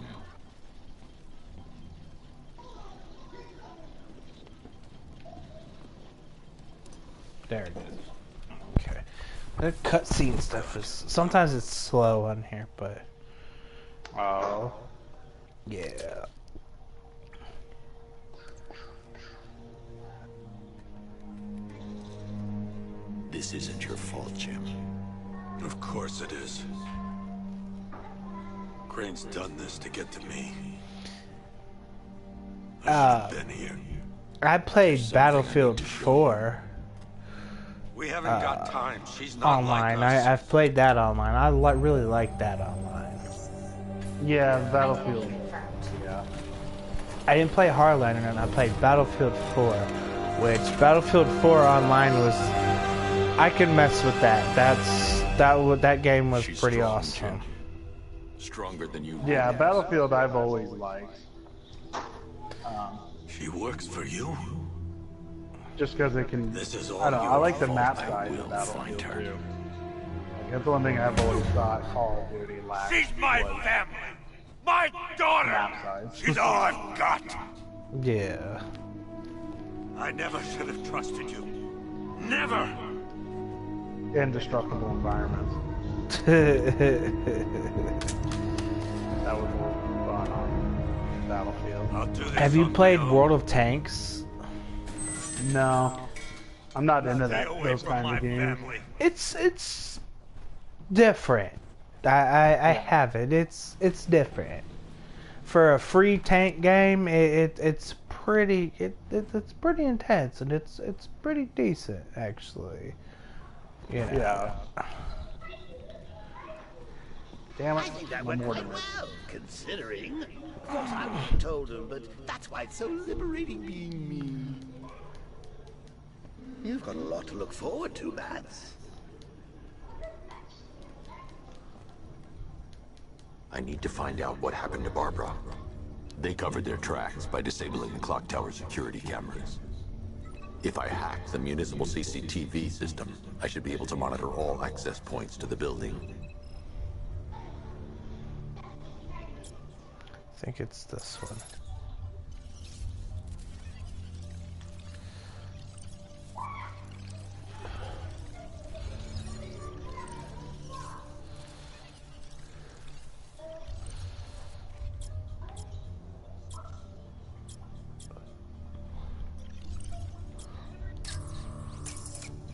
There it is. Okay. The cutscene stuff is sometimes it's slow on here, but yeah. This isn't your fault, Jim. Of course it is. Crane's done this to get to me. I should have been here. I played Battlefield 4. We haven't got time. She's not online. like us. I've played that online. I really like that online. Yeah, Battlefield. Yeah. I didn't play Hardliner, and I played Battlefield 4, which Battlefield 4 online was. I could mess with that. That game was pretty awesome. Jim. Stronger than you. Yeah, Battlefield I've always liked. She works for you? Just because it can. This is all I don't know. I like the your map fault. size I of will Battlefield find her. too. Like, that's the one thing I've always thought Call of Duty lacked. She's my was family! My daughter! map size. She's all I've got! Yeah. I never should have trusted you. Never! Indestructible environments. That was fun on Battlefield. I'll do this Have you on played my own. World of Tanks? No, I'm not into Stay that. away Those from kinds my of games. family. It's different. I have it. It's different. For a free tank game, it's pretty it's pretty intense, and it's pretty decent actually. Yeah. Damn it. I think that No went more quite than well, considering. Of course, I wouldn't have told him, but that's why it's so liberating being me. You've got a lot to look forward to, Bats. I need to find out what happened to Barbara. They covered their tracks by disabling the clock tower security cameras. If I hack the municipal CCTV system, I should be able to monitor all access points to the building. I think it's this one.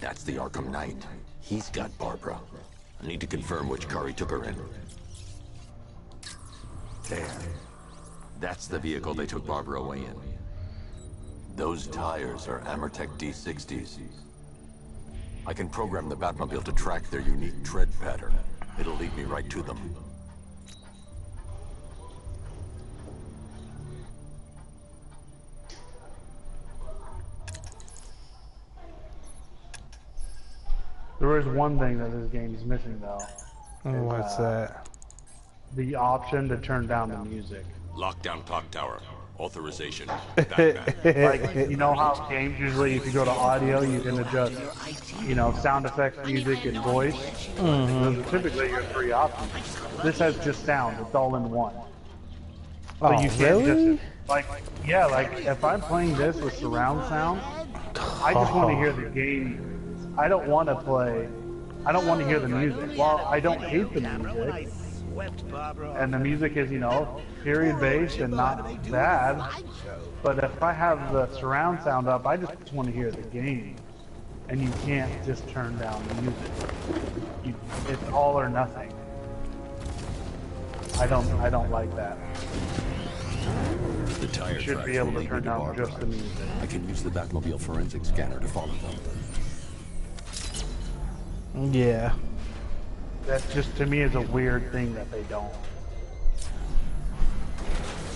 That's the Arkham Knight. He's got Barbara. I need to confirm which car he took her in. There. That's the vehicle they took Barbara away in. Those tires are Amertech D60s. I can program the Batmobile to track their unique tread pattern. It'll lead me right to them. There is one thing that this game is missing, though. What's that? The option to turn down the music. Lockdown clock tower. Authorization. Like, you know how games usually, if you go to audio, you can adjust, you know, sound effects, music, and voice. Those are typically your three options. This has just sound. It's all in one. So Oh, you can't really? just, like, yeah, like, if I'm playing this with surround sound, I just want to hear the game. I don't want to play, I don't want to hear the music. Well, I don't hate the music. And the music is, you know, period-based and not bad. But if I have the surround sound up, I just want to hear the game. And you can't just turn down the music. It's all or nothing. I don't like that. The tire You should tracks be able will to lead turn me to down Barbara. just the music. I can use the Batmobile forensic scanner to follow them. Yeah. That just, to me, is a weird thing that they don't.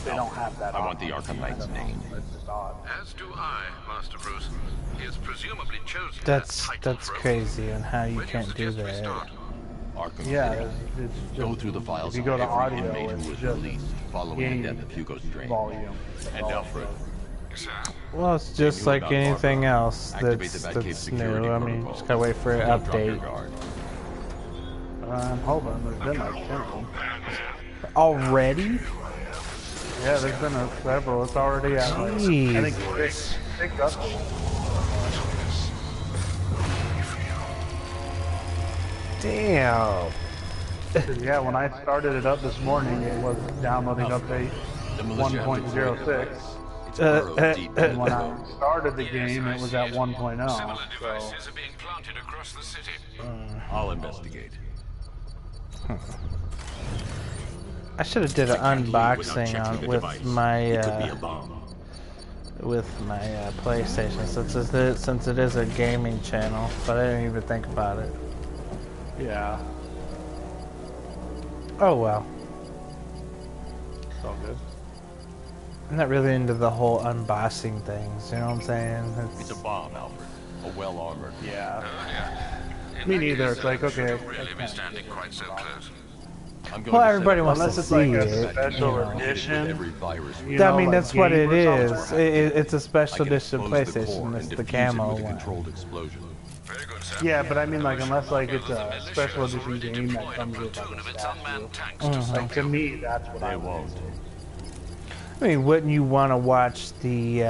they don't have that. I want the Arkham Knight's name. It's just odd. As do I, Master Bruce. He is presumably chosen. That's crazy, and how you can't do that. Arkham Yeah, City. it's just, Go through the files if you of go to every audio, inmate it's who was just released following the death of Hugo's Drain. volume. And Alfred. Well, it's just like anything else that's new. I mean, just gotta wait for an update. I'm hoping. There's been like 10 of them. Already? Yeah, there's been several. It's already at like, I think six updates. Damn. Yeah, when I started it up this morning, it was downloading update 1.06. And when I started the game, it was at 1.0. So. I'll investigate. I should have did an unboxing on with my PlayStation since it is a gaming channel, but I didn't even think about it. Yeah. Oh well. It's all good. I'm not really into the whole unboxing things, you know what I'm saying? It's a bomb, Alfred. A well-armored. Yeah. Me neither. It's like, okay. Well, everybody wants unless to it's see like a it. special edition. I mean, that's what it is. It's a special edition PlayStation. It's the camo one. Yeah, but I mean, like, unless like it's a special edition game that comes with like a statue. Like to me, that's what I want. I mean, wouldn't you want to watch the?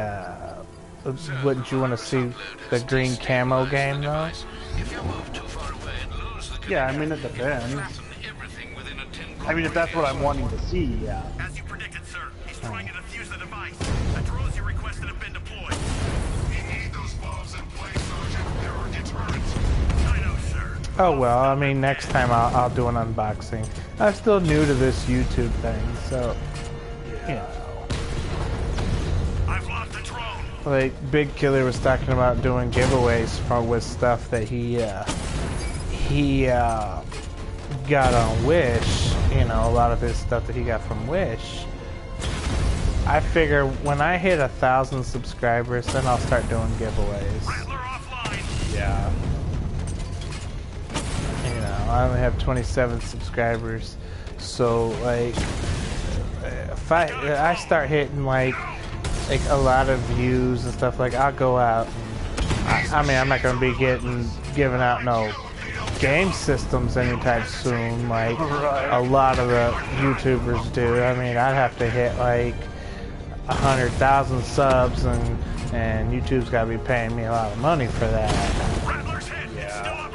Wouldn't you want to see the green camo game though? Yeah, I mean, it depends. I mean, if that's what I'm wanting to see, yeah. As you predicted, sir, he's trying to defuse the device. The drones you requested have been deployed. We need those bombs in place, Sergeant. They're our deterrent. I know, sir. Oh well, I mean, next time I'll do an unboxing. I'm still new to this YouTube thing, so you know. I've lost the drone. Like Big Killer was talking about doing giveaways with stuff that he got on Wish. You know, a lot of his stuff that he got from Wish. I figure when I hit 1,000 subscribers, then I'll start doing giveaways. Yeah. You know, I only have 27 subscribers, so like, if I start hitting like a lot of views and stuff, like I'll go out. And, I mean, I'm not gonna be giving out no game systems anytime soon, like a lot of the YouTubers do. I mean, I'd have to hit like 100,000 subs, and YouTube's gotta be paying me a lot of money for that. Yeah.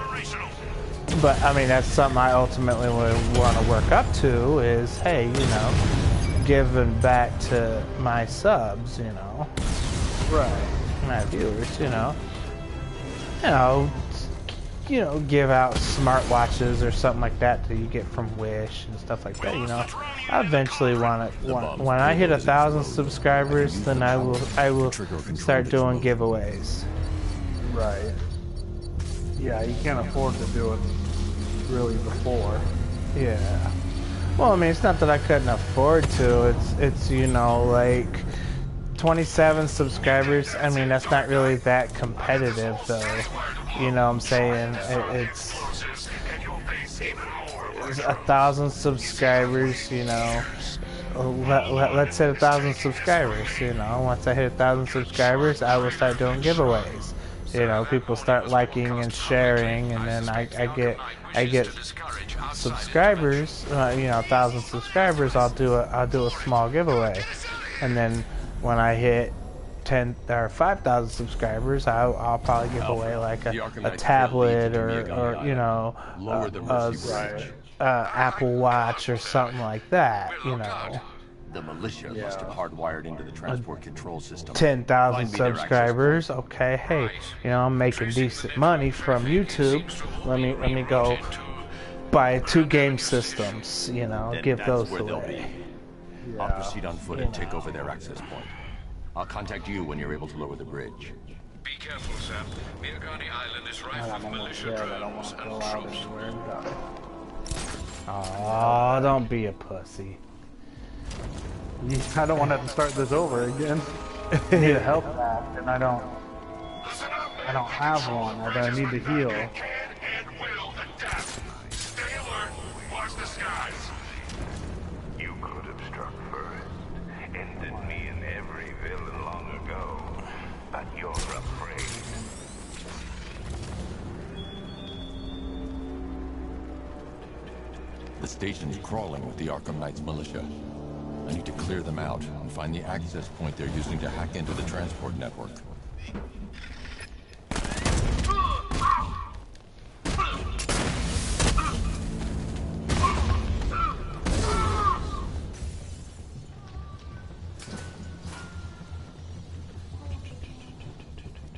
But I mean, that's something I ultimately would want to work up to. Is, hey, you know, giving back to my subs, you know, right? My viewers, you know, give out smartwatches or something like that you get from Wish and stuff like that. You know, I eventually want to. When I hit 1,000 subscribers, then I will start doing giveaways. Right. Yeah, you can't afford to do it really before. Yeah. Well, I mean, it's not that I couldn't afford to. It's you know, like 27 subscribers. I mean, that's not really that competitive, though. You know what I'm saying? It's 1,000 subscribers, you know. Let's hit 1,000 subscribers, you know. Once I hit 1,000 subscribers, I will start doing giveaways. You know, people start liking and sharing, and then I get subscribers. You know, 1,000 subscribers, I'll do a small giveaway, and then when I hit 10 or 5,000 subscribers, I'll probably give away like a tablet or you know, Apple Watch or something like that, you know. The militia must have hardwired into the transport control system. 10,000 subscribers, okay, hey, you know, I'm making decent money from YouTube. Let me go buy 2 game systems, you know, Then give that's those where they'll away. be. I'll proceed on foot and take over their access point. I'll contact you when you're able to lower the bridge. Be careful, Sam. Miagani Island is rife with militia drones and troops. Aw, don't be a pussy. I don't want to have to start this over again. I need a health pack, and I don't have one. I need to heal. You could have struck first, ended me and every villain long ago, but you're afraid. The station's crawling with the Arkham Knight's militia. I need to clear them out and find the access point they're using to hack into the transport network.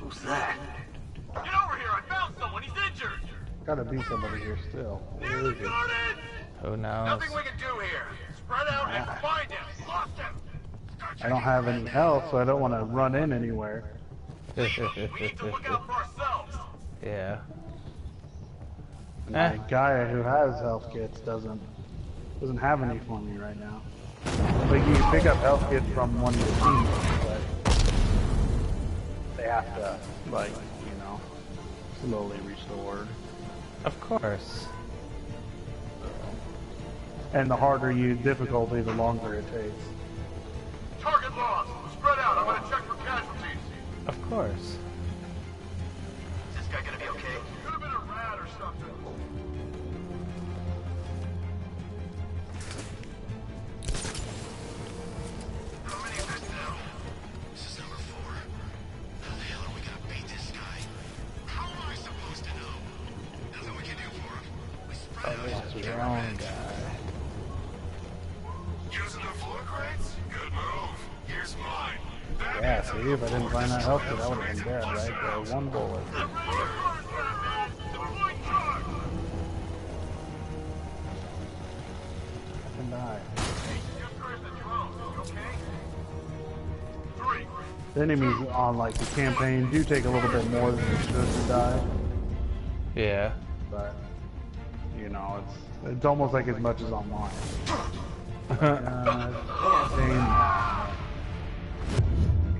Who's that? Get over here! I found someone! He's injured! Gotta be somebody here still. Where is he? Who knows? Nothing we can do here. Spread out and find him. Lost him. I don't have any health, so I don't want to run in anywhere. We need to look out for ourselves. Yeah. My guy who has health kits doesn't have any for me right now. Like you can pick up health kits from one of your teammates, but they have to, like, you know, slowly restore. Of course. And the harder you difficulty, the longer it takes. Target lost. Spread out. I'm gonna check for casualties. Of course. Is this guy gonna be okay? Could have been a rat or something. How many is this now? This is number 4. How the hell are we gonna beat this guy? How am I supposed to know? Nothing we can do for him. We spread out. This is wrong guy. Using the floor crates? Good move. Here's mine. Yeah, see, if I didn't find that health kit, I would have been dead, right? One bullet. I can die. The enemies on, like, the campaign do take a little bit more than they should to die. Yeah. But, you know, it's almost like as much as online. You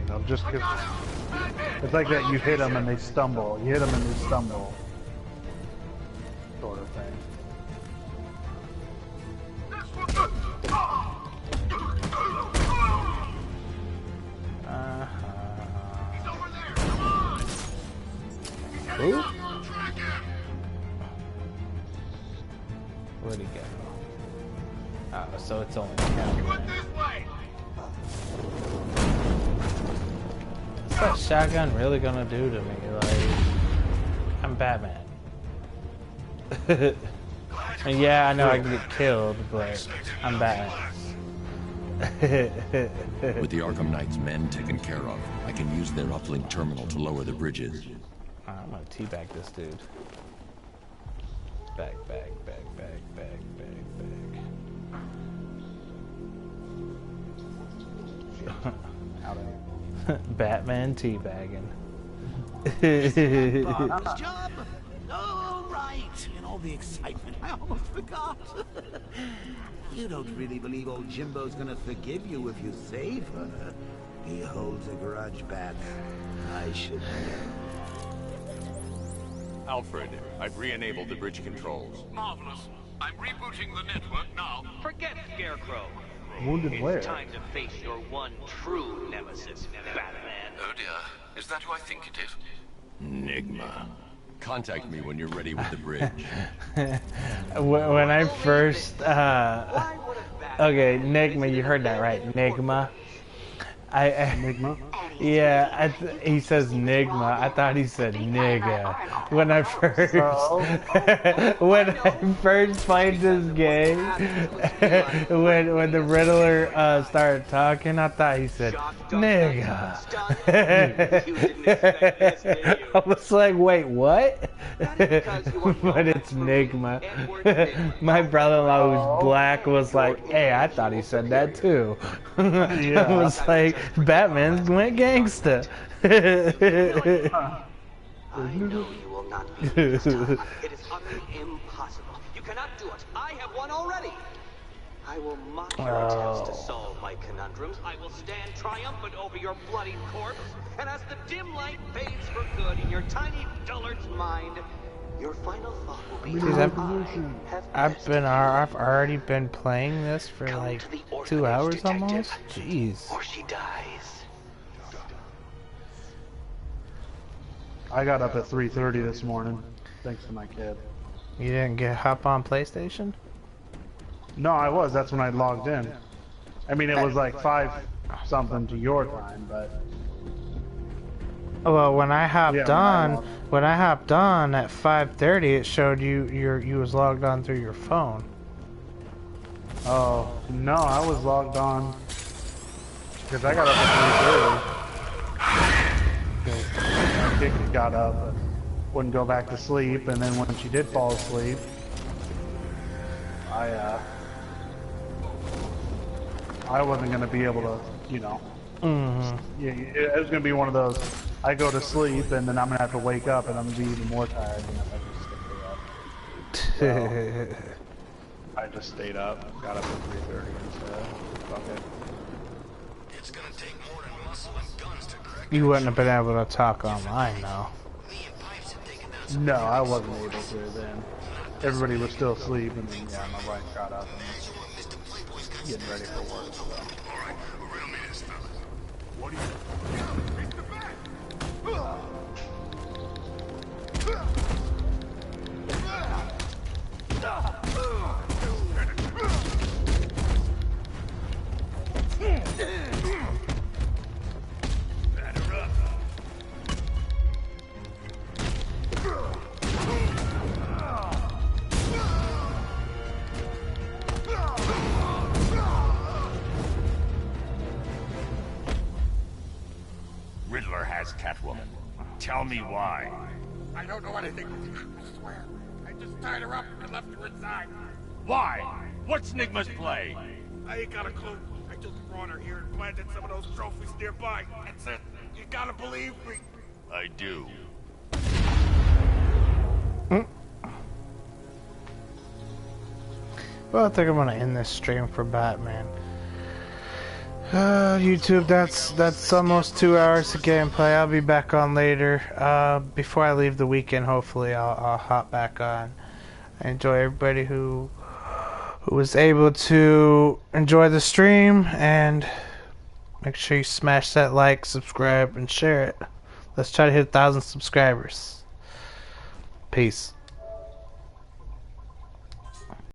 know, just because it's like that, you hit them and they stumble. You hit them and they stumble, sort of thing. Who? Where'd he go? Oh, so it's only Catherine. What's that shotgun really gonna do to me? Like, I'm Batman. And yeah, I know I can get killed, but I'm Batman. With the Arkham Knight's men taken care of, I can use their uplink terminal to lower the bridges. I'm gonna teabag this dude. Back. Batman teabagging. Bob's job? Oh, right. In all the excitement, I almost forgot. You don't really believe old Jimbo's gonna forgive you if you save her. He holds a grudge, Bat. I should know. Alfred, I've re-enabled the bridge controls. Marvelous. I'm rebooting the network now. Forget Scarecrow. Wounded where? It's time to face your one true nemesis, Batman. Oh dear. Is that who I think it is? Enigma. Contact me when you're ready with the bridge. When I first, okay, Enigma, you heard that right, Enigma. Enigma? Yeah, he says Nigma. I thought he said nigga. When I first, when I first played this game, when the Riddler started talking, I thought he said nigga. I was like, wait, what? But it's Nigma. My brother-in-law who's black was like, hey, I thought he said that too. I was like, Batman's went gangsta. I know you will not be this time. It is utterly impossible. You cannot do it. I have won already. I will mock your attempts to solve my conundrums. I will stand triumphant over your bloody corpse. And as the dim light fades for good in your tiny dullard's mind, your final thought will be, I've already been playing this for like 2 hours almost. Jeez. Or she dies. I got up at 3:30 this morning, thanks to my kid. You didn't hop on PlayStation? No, I was. That's when I logged in. I mean, it was like 5 something to your time, but. Well, when I hopped on at 5:30, it showed you was logged on through your phone. Oh no, I was logged on because I got up at 3:30. My kid got up, but wouldn't go back to sleep, and then when she did fall asleep, I wasn't gonna be able to, you know. Yeah, it was gonna be one of those. I go to sleep, and then I'm gonna have to wake up, and I'm gonna be even more tired than if I just stay up. So, I just stayed up, got up at 3:30 instead. Fuck it. It's gonna take more than muscle and guns to correct. You wouldn't have been able to talk online, though. No, I wasn't able to then. Everybody was still asleep, and then yeah, my wife got up and getting ready for work. So. Alright, riddle me this, fellas. What do you... Riddler has Catwoman. Tell me why. I don't know anything. I swear. I just tied her up and left her inside. Why? What's Nigma's play? I ain't got a clue. I just brought her here and planted some of those trophies nearby. That's it. You gotta believe me. I do. Well, I think I'm gonna end this stream for Batman. YouTube, that's almost 2 hours of gameplay. I'll be back on later. Before I leave the weekend, hopefully I'll hop back on. I enjoy everybody who was able to enjoy the stream, and make sure you smash that like, subscribe, and share it. Let's try to hit 1,000 subscribers. Peace.